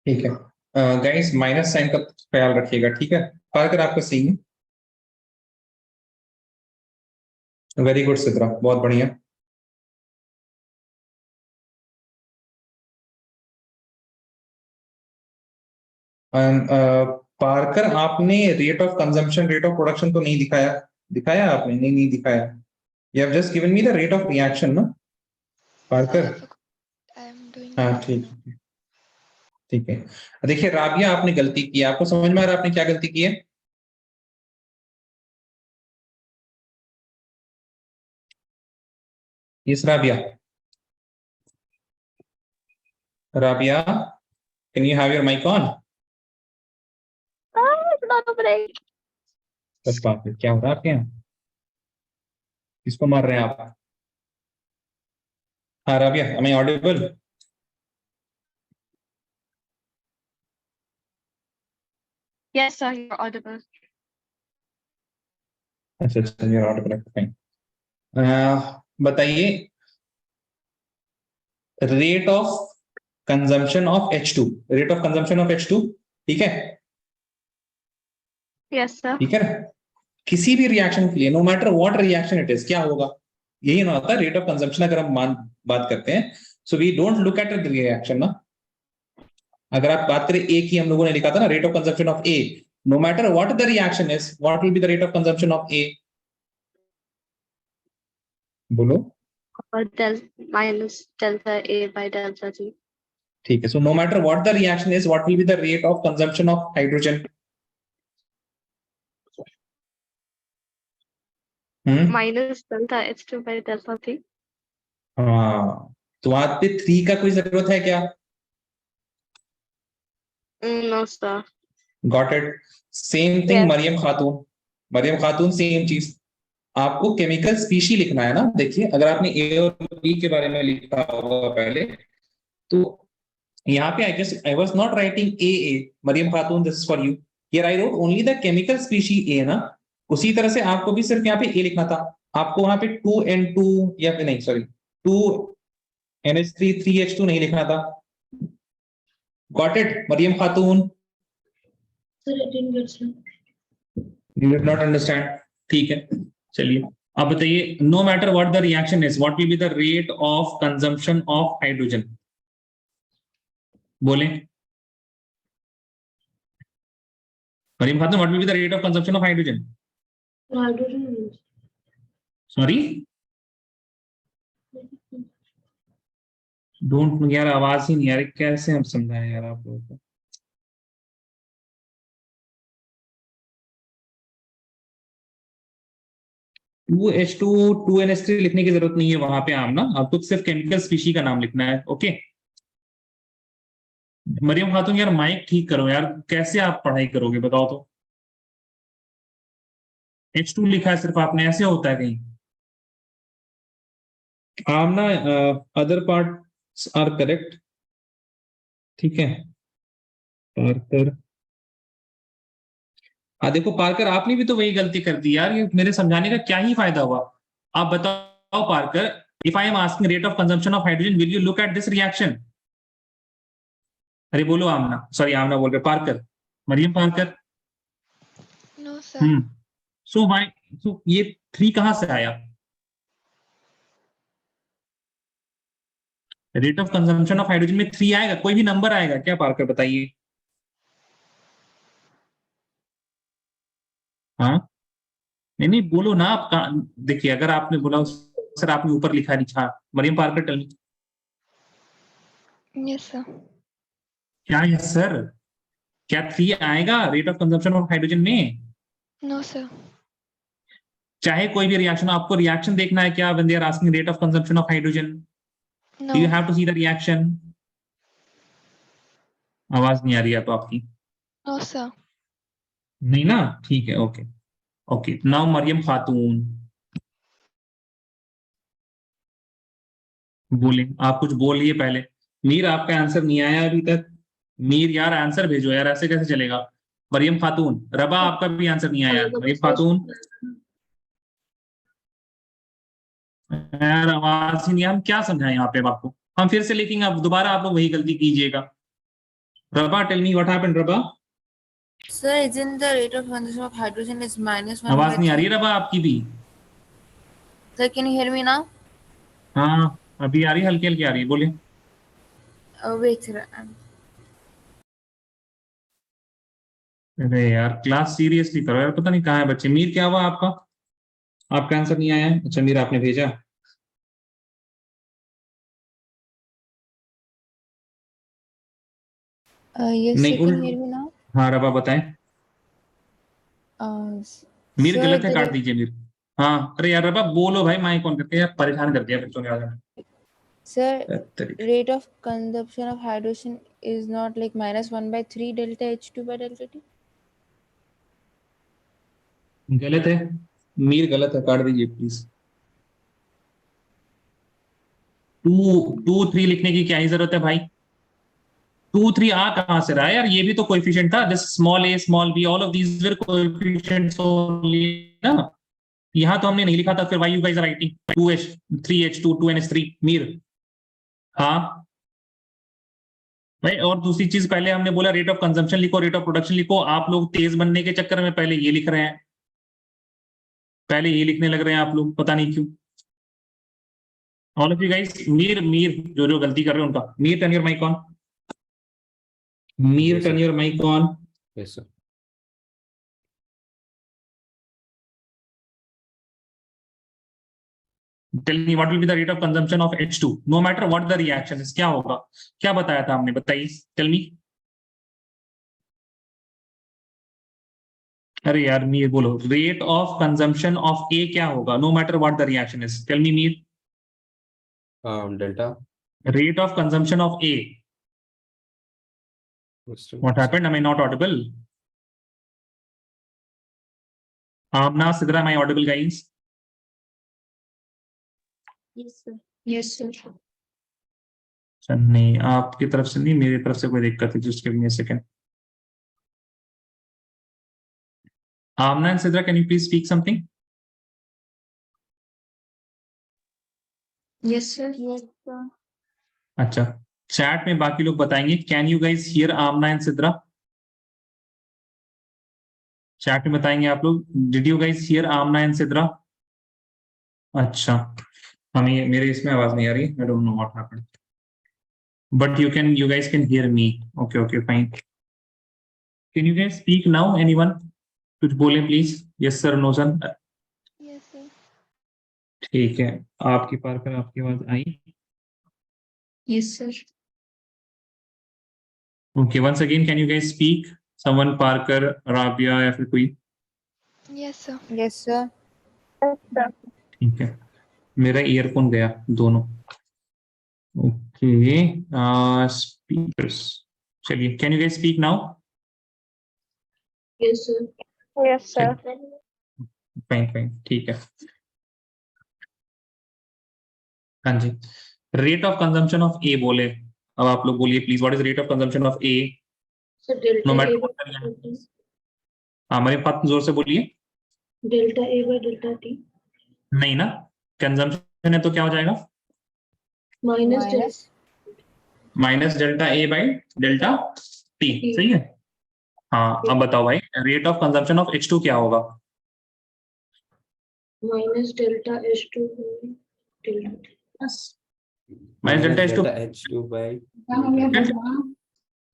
ठीक है गाइस, माइनस साइन का ख्याल रखिएगा, ठीक है? पार्कर आपका सही है, वेरी गुड सिद्रा, बहुत बढ़िया। पार्कर आपने rate of consumption, rate of production तो नहीं दिखाया? दिखाया आपने? नहीं, नहीं दिखाया। You have just given me the rate of reaction ना पार्कर? I am doing हाँ, that ठीक now. ठीक है। देखिए राबिया, आपने गलती की। आपको समझ में आ रहा है आपने क्या गलती की है? Yes Rabia, Rabia, can you have your mic on? not break. बस बात है, क्या हो रहा है आपके यहाँ? किसको मार रहे हैं आप? हाँ Rabia, am I audible? Yes, sir, you're audible. अच्छा अच्छा, you're audible, fine. बताइए rate of consumption of H2, rate of consumption of H2, ठीक है? Yes, sir. ठीक है, किसी भी रिएक्शन के लिए, no matter what reaction it is, क्या होगा? यही ना होता है रेट ऑफ कंजम्पशन अगर हम बात करते हैं। So we don't look at the reaction ना। अगर आप बात करें ए की, हम लोगों ने लिखा था ना rate of consumption of A, no matter what the reaction is, what will be the rate of consumption of A? बोलो। or del minus delta A by delta T. ठीक है, so no matter what the reaction is, what will be the rate of consumption of hydrogen? Minus delta H2 by delta T. हाँ, तो वहां पे 3 का कोई जरूरत है क्या? No, sir. Got it. Same thing Yes. Mariyam Khatoon. Mariyam Khatoon same चीज। आपको केमिकल स्पीशी लिखना है ना। देखिए, अगर आपने ए और बी के बारे में लिखा होगा पहले, तो यहाँ पे I was not writing A Mariam Khatoon, this is for you. Here I wrote only the chemical species A ना। उसी तरह से आपको भी सिर्फ यहाँ पे ए लिखना था। आपको वहां पे 2N2 या फिर नहीं, सॉरी, 2NH3 3H2 नहीं लिखना था। Got it Maryam Khatoon? Sir, I didn't get you. You did not understand? ठीक है, चलिए अब बताइए, no matter what the reaction is, what will be the rate of consumption of hydrogen? बोले Mariyam Khatoon, what will be the rate of consumption of hydrogen? Hydrogen. Sorry, don't, यार आवाज ही नहीं आ रही, कैसे हम समझाएं यार आप लोगों को? टू एच टू 2NH3 लिखने की जरूरत नहीं है वहां पे आम ना, आपको सिर्फ केमिकल स्पीशी का नाम लिखना है। ओके मरियम खातून, यार माइक ठीक करो यार, कैसे आप पढ़ाई करोगे बताओ तो? H2 लिखा है सिर्फ आपने, ऐसे होता है कहीं? आप ना अदर पार्ट्स आर करेक्ट, ठीक है पार्कर। देखो पार्कर, आपने भी तो वही गलती कर दी यार, ये मेरे समझाने का क्या ही फायदा हुआ? आप बताओ Parkar, if I am asking rate of consumption of hydrogen, will you look at this reaction? अरे बोलो आमना, सॉरी आमना बोल रहे, Parkar, Mariyam Parkar. No, sir. So why, so ये 3 कहां से आया? Rate of consumption of hydrogen में 3 आएगा? कोई भी नंबर आएगा क्या पार्कर, बताइए? हाँ नहीं नहीं बोलो ना आप। देखिए, अगर आपने बोला सर आपने ऊपर लिखा लिखा, Mariyam Parkar tell me. Yes, sir. क्या यस सर? क्या 3 आएगा rate of consumption of hydrogen में? No, sir. चाहे कोई भी रिएक्शन, आपको रिएक्शन देखना है क्या? When they are asking rate of consumption of hydrogen, No. Do you have to see the reaction? आवाज नहीं आ रही है तो आपकी। No, sir. नहीं ना, ठीक है, ओके ओके। नाउ मरियम खातून बोले, आप कुछ बोलिए पहले। मीर, आपका आंसर नहीं आया अभी तक। मीर यार आंसर भेजो यार, ऐसे कैसे चलेगा? मरियम खातून, रबा आपका भी आंसर नहीं आया। मरियम खातून यार आवाज ही नहीं, हम क्या समझाएं यहाँ पे आपको? हम फिर से लिखेंगे, अब दोबारा आप लोग वही गलती कीजिएगा। रबा tell me what happened rava? Sir, isn't the rate of consumption of hydrogen is -1 आवाज by नहीं आ रही 3? है रबा आपकी भी? Sir, can you hear me now? हाँ अभी आ रही है, हल्की हल्की आ रही है, बोलिए। Wait, sir. अरे यार क्लास सीरियसली करो यार, पता नहीं कहाँ है बच्चे। मीर क्या हुआ आपका? आपका आंसर नहीं आया है? अच्छा मीर आपने भेजा। Yes, नहीं sir. Can you उल्ट, hear me now? हाँ रबा बताएं। मीर Sir, गलत है, the काट दीजिए मीर। हाँ अरे यार रबा बोलो भाई, माइक ऑन करके यार परेशान कर दिया बच्चों ने आज। sir, rate of consumption of hydrogen is not like -1 by 3 delta H2 by delta T? गलत है मीर, गलत है, काट दीजिए प्लीज। 2 3 लिखने की क्या ही जरूरत है भाई? 2 3 आ कहां से रहा है यार? ये भी तो कोएफिशिएंट था, this small a small b, all of these were coefficients only ना। यहां तो हमने नहीं लिखा था, फिर why you guys are writing 2h 3h2 2NH3? Mir हाँ भाई, और दूसरी चीज, पहले हमने बोला रेट ऑफ कंजम्पशन लिखो, रेट ऑफ प्रोडक्शन लिखो। आप लोग तेज बनने के चक्कर में पहले ये लिख रहे हैं, पहले ये लिखने लग रहे हैं आप लोग, पता नहीं क्यों। All of you guys, Mir Mir जो जो गलती कर रहे हैं उनका, Mir turn your mic on. Mir turn your mic on. Yes, sir. Tell me what will be the rate of consumption of H2 no matter what the reaction is, क्या होगा, क्या बताया था हमने, बताइए, टेल मी। अरे यार मीर बोलो, rate of consumption of A क्या होगा, no matter what the reaction is, tell me Mir. Delta. Rate of consumption of A. What happened? Am I not audible? Amna, Sidra, am I audible, guys? Yes, sir. Yes, sir. नहीं, आपकी तरफ से नहीं, मेरी तरफ से कोई दिक्कत है, just give me a second. Amna and Sidra, can you please speak something? Yes, sir. Yes, sir. अच्छा, चैट में बाकी लोग बताएंगे। Can you guys hear Amna and Sidra? Chat में बताएंगे आप लोग, did you guys hear Amna and Sidra? अच्छा, हमें मेरे इसमें आवाज नहीं आ रही, I don't know what happened, but you guys can hear me. Okay okay fine. Can you guys speak now, anyone? कुछ बोले please. Yes sir, no sir. Yes, sir. ठीक है, आपकी पार्कर आपकी आवाज आई। Yes, sir. Okay, once again can you guys speak, someone, Parkar, Rabia या फिर कोई? Yes, sir. Yes, sir. ठीक है, मेरा ईयरफोन गया दोनों। ओके, स्पीकर्स, चलिए, can you guys speak now? Yes, sir. Yes, sir. Fine fine, ठीक है। हाँ जी, rate of consumption of A बोले, अब आप लोग बोलिए please, what is rate of consumption of A? So delta no A matter, by delta T. हमारे पास जोर से बोलिए। Delta A by delta T. नहीं ना, कंजम्पशन है तो क्या हो जाएगा? Minus delta. Minus. Minus delta A by delta T, सही है। हाँ, अब बताओ भाई, rate of consumption of H2 क्या होगा? Minus delta H2 by delta T. Minus delta H2, H2 by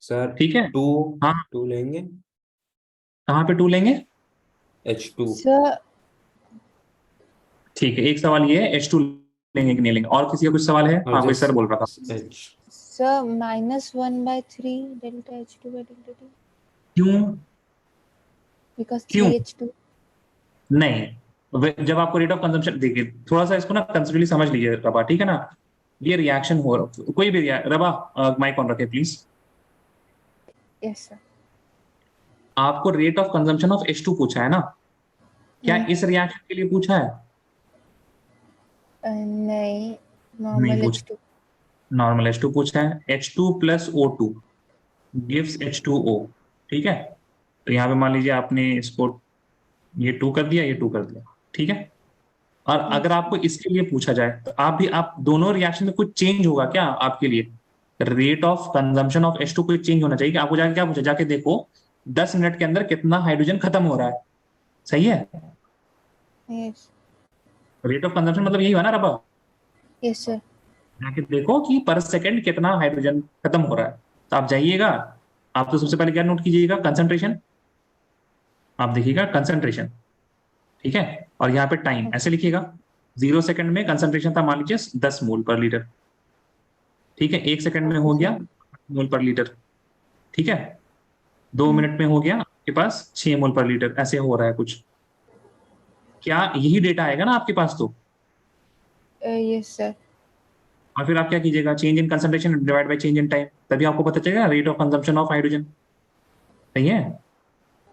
sir ठीक है। 2 हाँ, 2 लेंगे कहाँ पे 2 लेंगे? H2 Sir, ठीक है, एक सवाल ये है, H2 लेंगे कि नहीं लेंगे, और किसी का कुछ सवाल है? हाँ, कोई सर बोल रहा था। H sir, -1/3 delta H2 by delta T. क्यों? Because क्यों? 3H2. नहीं, जब आपको रेट ऑफ कंजम्पशन, देखिए थोड़ा सा इसको ना कंसेप्चुअली समझ लीजिए रबा, ठीक है ना। ये रिएक्शन हो रहा, कोई भी रबा, माइक ऑन रखे प्लीज। Yes, sir. आपको rate of consumption of H2 पूछा है ना, क्या इस रिएक्शन के लिए पूछा है? नहीं, normal पूछा। H2. नॉर्मल H2 पूछा है। H2 plus O2 gives H2O, ठीक है। तो यहाँ पे मान लीजिए आपने इसको ये 2 कर दिया, ये 2 कर दिया, ठीक है। और अगर आपको इसके लिए पूछा जाए तो आप दोनों रिएक्शन में कुछ चेंज होगा क्या आपके लिए? Rate of consumption of H2 कोई चेंज होना चाहिए कि आपको जाके क्या पूछा, जाके देखो 10 मिनट के अंदर कितना हाइड्रोजन खत्म हो रहा है, सही है। Yes. रेट ऑफ कंजम्पशन मतलब यही हुआ ना रबा, Yes, sir. जाके देखो कि पर सेकंड कितना हाइड्रोजन खत्म हो रहा है। तो आप जाइएगा, आप तो सबसे पहले क्या नोट कीजिएगा, कंसंट्रेशन। आप देखिएगा कंसंट्रेशन, ठीक है, और यहाँ पे टाइम ऐसे लिखिएगा। 0 सेकंड में कंसंट्रेशन था मान लीजिए 10 मोल पर लीटर, ठीक है। 1 सेकंड में हो गया मोल पर लीटर, ठीक है। 2 मिनट में हो गया आपके पास 6 मोल पर लीटर, ऐसे हो रहा है कुछ। क्या यही डेटा आएगा ना आपके पास? तो Yes, sir. और फिर आप क्या कीजिएगा, change in concentration divide by change in time, तभी आपको पता चलेगा rate of consumption of hydrogen, सही है।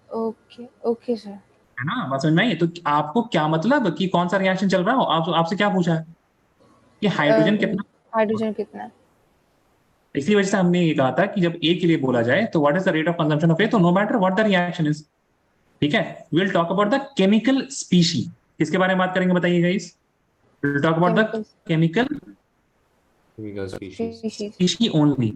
Okay. Okay, sir. है ना, बात समझ में आई? तो आपको क्या मतलब कि कौन सा रिएक्शन चल रहा हो, आपसे क्या पूछा है कि हाइड्रोजन कितना, हाइड्रोजन कितना? इसी वजह से हमने ये कहा था कि जब ए के लिए बोला जाए तो what is the rate of consumption of A, तो no matter what the reaction is, ठीक है। We will talk about the chemical species. किसके बारे में बात करेंगे बताइए guys? We will talk about the chemical species only,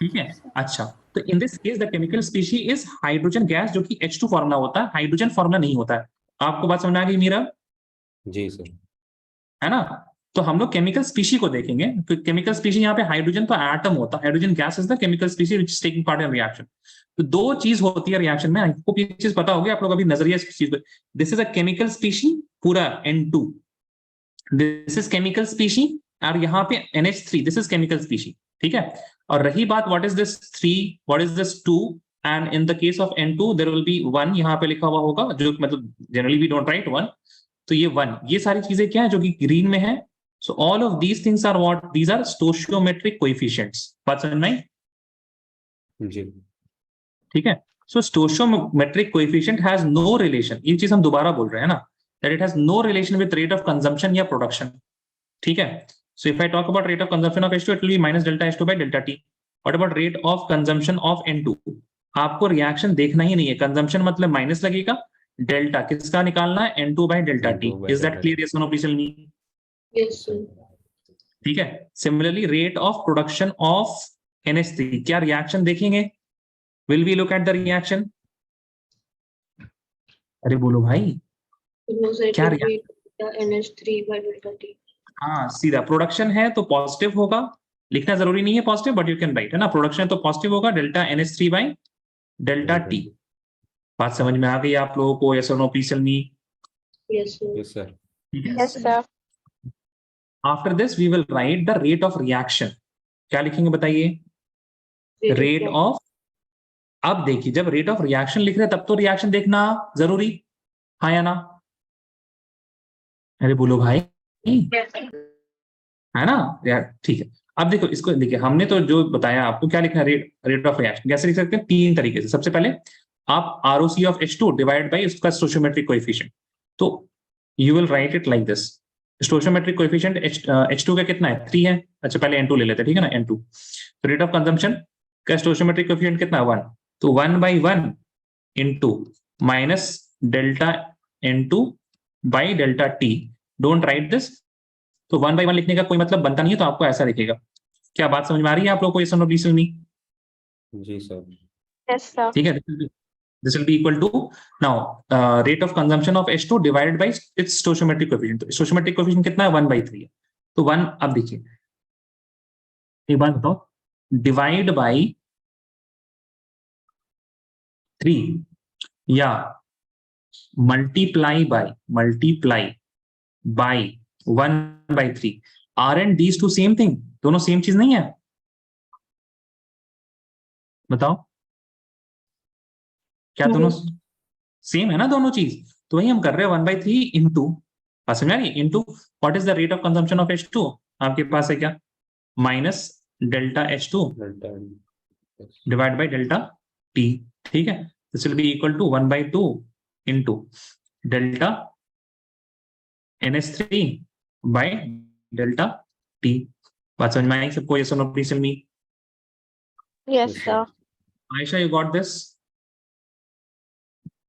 ठीक है। अच्छा, तो in this case the chemical species is hydrogen gas, जो कि H2 फॉर्मूला होता है, हाइड्रोजन फॉर्मूला नहीं होता है। आपको बात समझ आ गई मीरा? जी सर। है ना। तो हम लोग केमिकल स्पीशी को देखेंगे। तो केमिकल स्पीशी यहाँ पे हाइड्रोजन तो एटम होता है, hydrogen gas is the chemical species which is taking part in reaction. तो 2 चीज होती है रिएक्शन में, आपको ये चीज पता होगी, आप लोग अभी नजरिया इस चीज पे, this is a chemical species पूरा N2, this is chemical species, और यहाँ पे NH3 this is chemical species, ठीक है। और रही बात what is this 3, what is this 2, and in the case of N2 there will be 1, यहाँ पे लिखा हुआ होगा, जो मतलब जनरली वी डोंट राइट 1, तो ये 1, ये सारी चीजें क्या है जो कि ग्रीन में है। So all of these things are what, these are stoichiometric coefficients. बात समझ में आई? जी ठीक है। So stoichiometric coefficient has no relation, ये चीज हम दोबारा बोल रहे हैं ना, that it has no relation with rate of consumption या प्रोडक्शन, ठीक है। So if I talk about rate of consumption of H2 it will be minus delta H2 by delta T। What about rate of consumption of N2, आपको रिएक्शन देखना ही नहीं है, कंजम्पशन मतलब माइनस लगेगा, डेल्टा किसका निकालना है, N2 by delta T। N2 by इज that delta clear? T. Yes no please tell me. Yes, sir. ठीक है। Similarly rate of production of NH3, क्या रिएक्शन देखेंगे? Will we look at the reaction? अरे बोलो भाई, No, sir, it क्या will be delta NH3 by delta T. हाँ सीधा प्रोडक्शन है तो पॉजिटिव होगा, लिखना जरूरी नहीं है positive, but you can write, है ना, प्रोडक्शन है तो पॉजिटिव होगा, delta NH3 by delta Delta T। T. बात समझ में आ गई आप लोगों को? यस और no please tell me. Yes, sir. Yes, sir. Yes, sir. After this we will write the rate of reaction. क्या लिखेंगे बताइए? रेट ऑफ, अब देखिए जब रेट ऑफ रिएक्शन लिख रहे हैं तब तो रिएक्शन देखना जरूरी, हाँ या ना? अरे बोलो भाई, Yes, sir. है ना यार? ठीक है। अब देखो इसको, देखिए हमने तो जो बताया आपको क्या लिखना है, रेट ऑफ रिएक्शन कैसे लिख सकते हैं, तीन तरीके से। सबसे पहले आप ROC of H2 divide by उसका स्टोशियोमेट्रिक कोएफिशिएंट, तो you will write it like this. Stoichiometric coefficient H2 का कितना है, 3 है। अच्छा पहले N2 ले लेते हैं, ठीक है ना, N2। तो रेट ऑफ कंजम्पशन का स्टोशियोमेट्रिक कोएफिशिएंट कितना है, 1, तो 1/1 into minus delta N2 by delta T। Don't write this, तो 1/1 लिखने का कोई मतलब बनता नहीं है, तो आपको ऐसा लिखेगा। क्या बात समझ में आ रही है आप लोग को? ये सुनो प्लीज मी। जी सर। Yes, sir. ठीक है, this will be equal to now rate of consumption of H2 divided by its stoichiometric coefficient. तो स्टोशियोमेट्रिक कोएफिशिएंट कितना है, 1/3 है। तो 1, अब देखिए एक बात बताओ, डिवाइड बाय 3 या multiply by 1/3, are and these two same thing? दोनों सेम चीज नहीं है? बताओ, क्या दोनों सेम है ना दोनों चीज? तो वही हम कर रहे हैं, 1/3 इंटू, समझ आ रही, into what is the rate of consumption of H2, आपके पास है क्या, minus delta H2 Delta. Yes. Divide by delta T। ठीक है, this will be equal to 1/2 into delta NH3 by delta T। बात समझ में आई सबको? ये सुनो please me. Yes, Yes, sir. Ayesha you got this?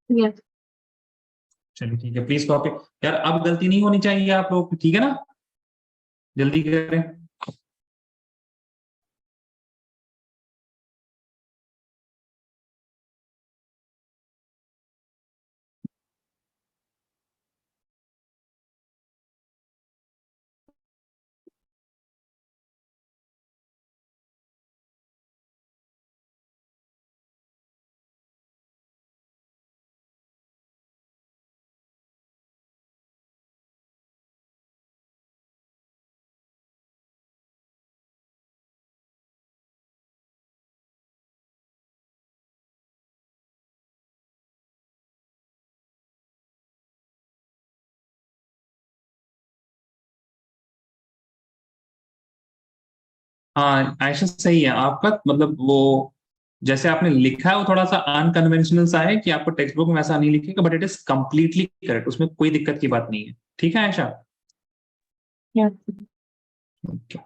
Yes. चलिए ठीक है, प्लीज कॉपी। यार अब गलती नहीं होनी चाहिए आप लोग, ठीक है ना, जल्दी करें। हाँ आयशा सही है आपका, मतलब वो जैसे आपने लिखा है वो थोड़ा सा अनकन्वेंशनल सा है कि आपको टेक्स्ट बुक में वैसा नहीं लिखेगा, but it is completely correct, उसमें कोई दिक्कत की बात नहीं है। ठीक है Ayesha? Yes. Okay.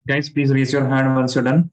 Guys, please raise your hand once you're done.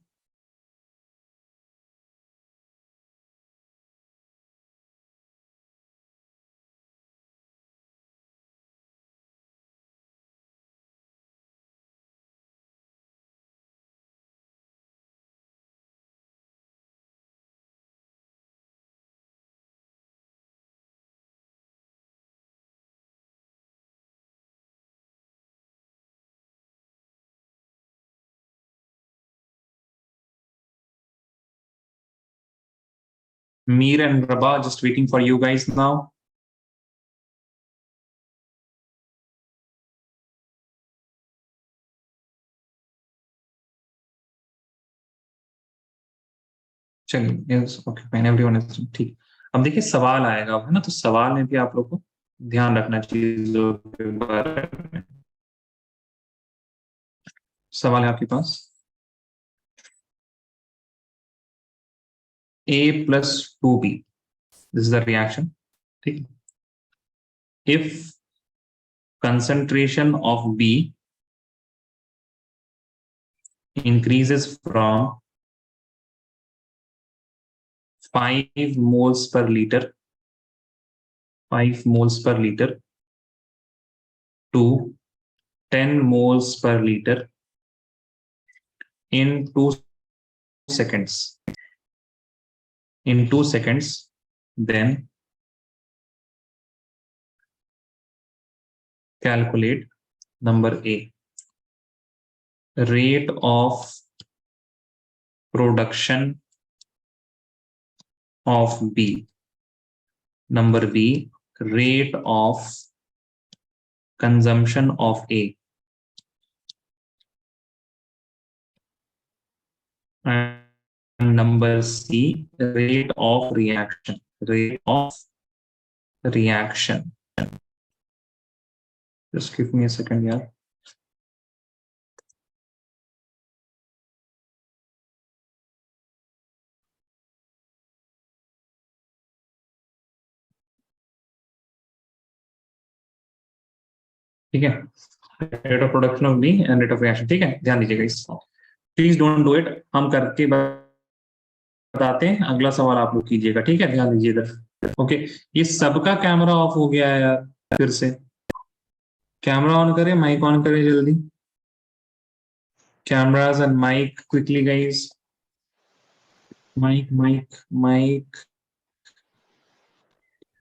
Mir and Rabah, just waiting for you guys now. चलिए, yes, okay, fine, everyone is ठीक। अब देखिए सवाल आएगा है ना, तो सवाल में भी आप लोग को ध्यान रखना चीजों के बारे में। सवाल है आपके पास A plus 2B, this is the reaction, ठीक। If concentration of B increases from 5 moles per liter, 5 moles per liter to 10 moles per liter in 2 seconds. In 2 seconds, then calculate number A, rate of production of B. Number B, rate of consumption of A. And number C, rate of reaction. Rate of reaction. Just give me a second here. ठीक है, rate of production of B and rate of reaction. ठीक है, ध्यान दीजिएगा इस, प्लीज डोंट डू इट, हम करके बताते हैं। अगला सवाल आप लोग कीजिएगा, ठीक है, ध्यान दीजिएगा। ओके, ये सबका कैमरा ऑफ हो गया है यार, फिर से कैमरा ऑन करें, माइक ऑन करें जल्दी, cameras and mic quickly guys, mic mic mic.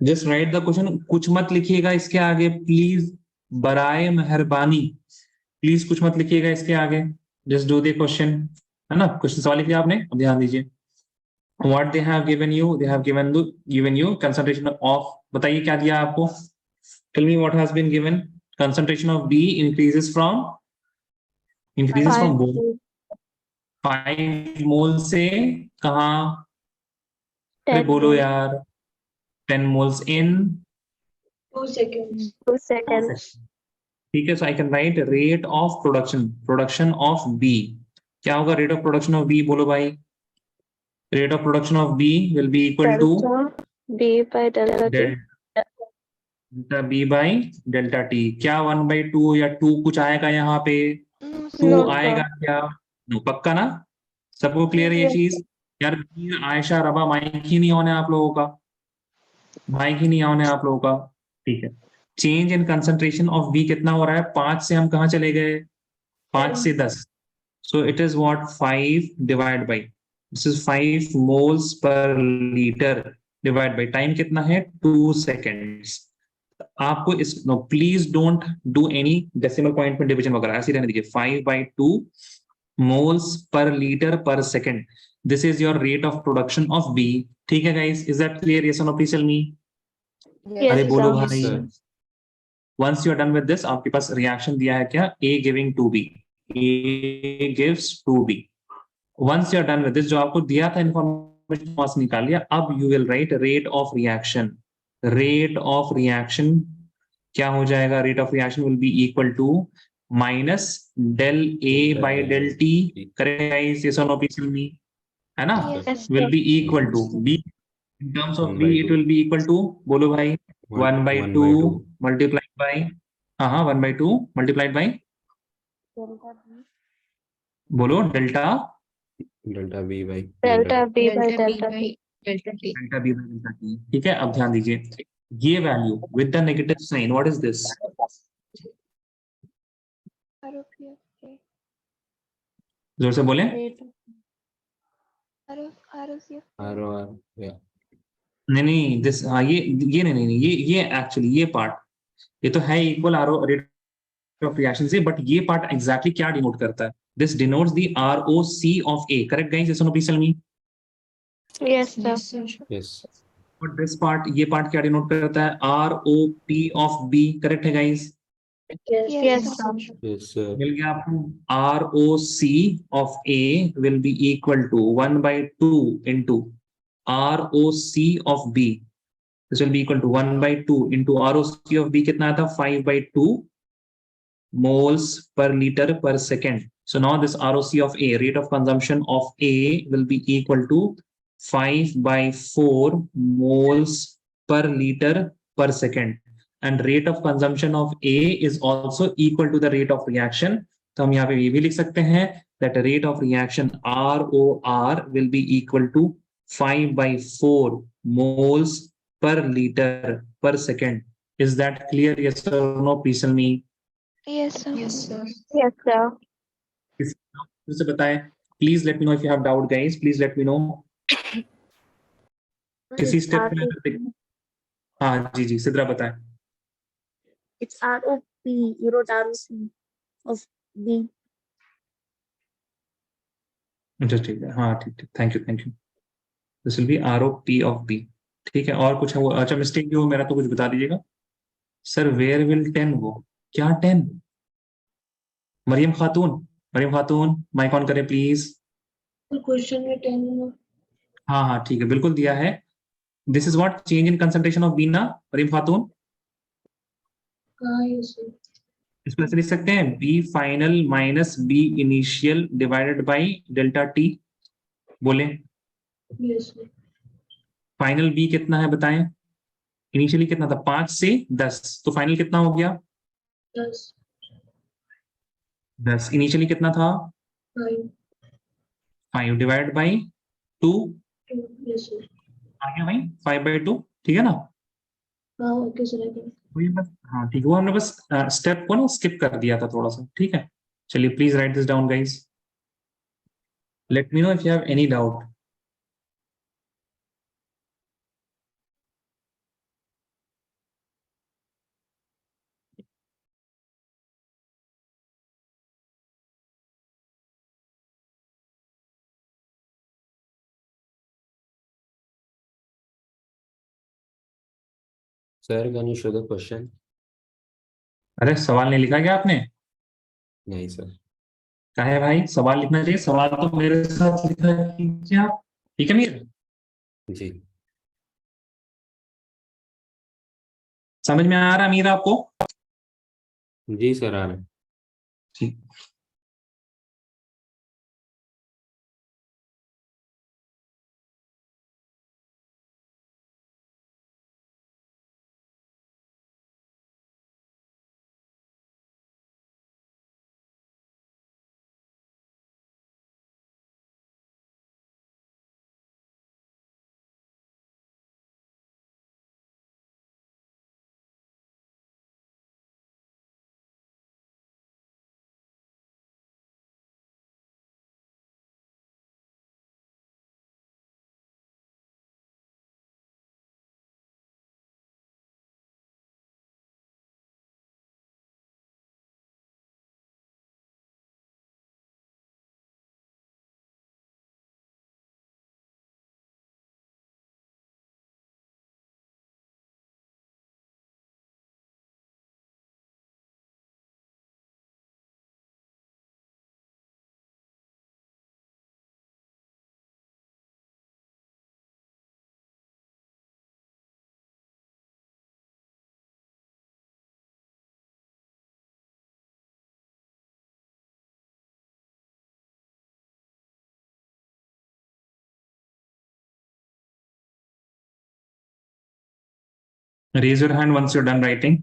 Just write the question, कुछ मत लिखिएगा इसके आगे प्लीज, बराए मेहरबानी प्लीज कुछ मत लिखिएगा इसके आगे, जस्ट डू द क्वेश्चन, है ना। क्वेश्चन सवाल लिखिए आपने, अब ध्यान दीजिए। What they have given you, they have given you concentration of, बताइए क्या दिया आपको, tell me what has been given. Concentration of B increases from both 5 mole से कहाँ, अरे बोलो यार, 10 moles in 2 seconds. 2 seconds. ठीक है, so I can write rate of production of B. क्या होगा rate of production of B, बोलो भाई। Rate of production of B will be equal to B by delta T. Delta B by delta T. क्या 1/2 या 2 कुछ आएगा यहाँ पे, 2 No, आएगा sir. क्या, नो, पक्का ना, सबको क्लियर है ये चीज यार। आयशा, रबा, माइक ही नहीं होने आप लोगों का, माइक ही नहीं होने आप लोगों का, ठीक है। Change in concentration of B कितना हो रहा है, 5 से हम कहाँ चले गए, 5 से 10, so it is what 5 divide by, this is 5 moles per litre divide by time कितना है 2 सेकेंड्स। आपको इस, no please don't do any decimal point में डिवीजन वगैरह, ऐसे रहने दीजिए। 5/2 moles per litre per second, this is your rate of production of B. ठीक है guys, is that clear, yes और no, please tell me. Yes, अरे बोलो sir. भाई, sir. once you are done with this, आपके पास रिएक्शन दिया है क्या, A giving 2B, A gives 2B। once you are done with this, जो आपको दिया था इंफॉर्मेशन वहां से निकाल लिया, अब you will write rate of reaction। rate of reaction क्या हो जाएगा, rate of reaction will be equal to minus del A by del T, correct guys, yes or no, please tell me, है ना, Yes, will be equal to B, in terms of B it will be equal to, बोलो भाई, 1/2 multiplied by, हाँ 1/2 multiplied by delta B. बोलो delta delta B by Delta B by Delta B delta by T. delta T. Delta B by delta T. ठीक है, अब ध्यान दीजिए ये value with the negative sign, what is this? ROP of A. जोर से बोले। Rate ROC of A. ROR, yeah. नहीं नहीं, दिस हाँ ये नहीं नहीं नहीं, ये एक्चुअली ये पार्ट ये तो है equal R rate of reaction से, बट ये पार्ट एग्जैक्टली क्या डिनोट करता है? This denotes the ROC of A, correct guys? जैसे please tell me. Yes, sir. Yes, sir. Yes. और दिस पार्ट, ये पार्ट क्या डिनोट करता है? ROP ऑफ बी, करेक्ट है guys? Yes, Yes, sir. Yes, sir. मिल गया आपको। ROC of A will be equal to 1/2 into ROC of B. This will be equal to 1/2 into ROC of B कितना था? 5/2 moles per liter per second. So now this ROC of A, rate of consumption of A, will be equal to 5/4 moles per liter per second. And rate of consumption of A is also equal to the rate of reaction. तो हम यहाँ पे ये भी लिख सकते हैं that rate of reaction ROR will be equal to 5/4 moles per liter per second. Is that clear? Yes or no? Please tell me. Yes, sir. Yes, sir. Yes, sir. फिर से बताएं। Please let me know if you have doubt, guys. Please let me know. किसी स्टेप में अगर देख- हाँ जी जी, सिद्रा बताएं। It's ROP. You wrote ROC of B. अच्छा ठीक है, हाँ ठीक ठीक, thank you. This will be ROP of B. ठीक है, और कुछ है वो? अच्छा मिस्टेक जो हो मेरा तो कुछ बता दीजिएगा। Sir where will 10 go? क्या 10? मरियम खातून माइक ऑन करें प्लीज। क्वेश्चन में 10 हाँ हाँ ठीक है, बिल्कुल दिया है। This is what change in concentration of बीना। मरियम खातून कहाँ है सर? इसको ऐसे लिख सकते हैं, B final minus B initial divided by delta T. बोले यस सर। फाइनल बी कितना है बताएं? इनिशियली कितना था? 5 से 10, तो फाइनल कितना हो गया? 10 10। इनिशियली कितना था? 5 5 डिवाइड बाई 2 2 यस सर। आ गया भाई 5/2। ठीक है ना? हाँ ओके सर आई थिंक। वही बस, हाँ ठीक है, वो हमने बस स्टेप को ना स्किप कर दिया था थोड़ा सा। ठीक है, चलिए please write this down guys. Late me know if you have any doubt. Sir, can you show the question? अरे सवाल नहीं लिखा क्या आपने? नहीं सर। क्या है भाई, सवाल लिखना चाहिए। सवाल तो मेरे साथ लिखा कीजिए आप। ठीक है मीर? जी समझ में आ रहा मीर आपको? जी सर आ रहे हैं। ठीक। Raise your hand once you're done writing.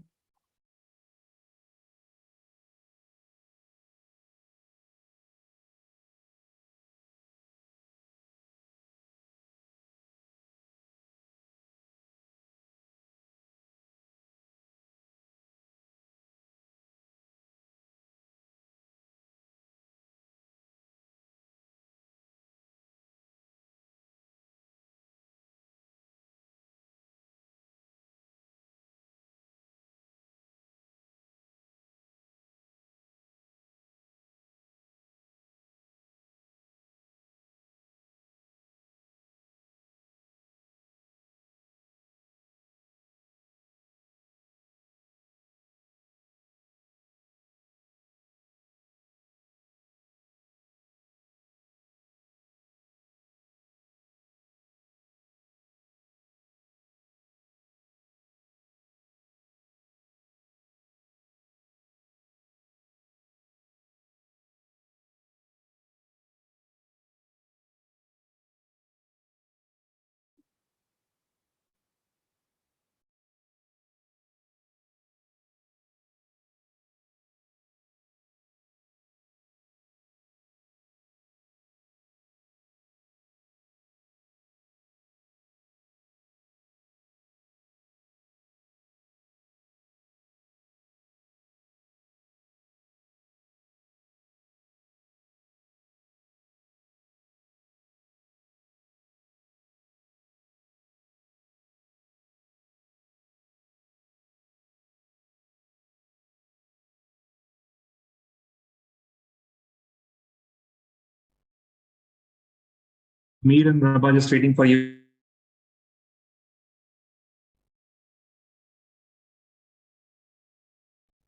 Mir and Rabah just waiting for you.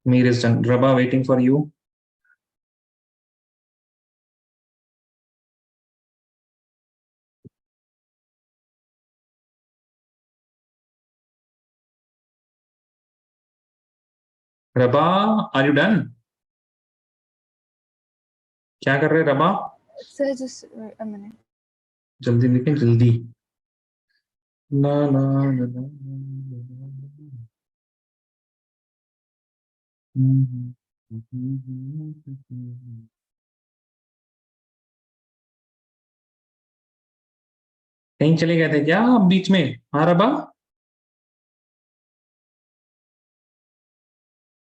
Mir is done. Rabah waiting for you. Rabah, are you done? क्या कर रहे रबा? Sir, just a minute. जल्दी लिखें जल्दी. ना ना ना ना. कहीं चले गए थे क्या आप बीच में? हाँ रबा?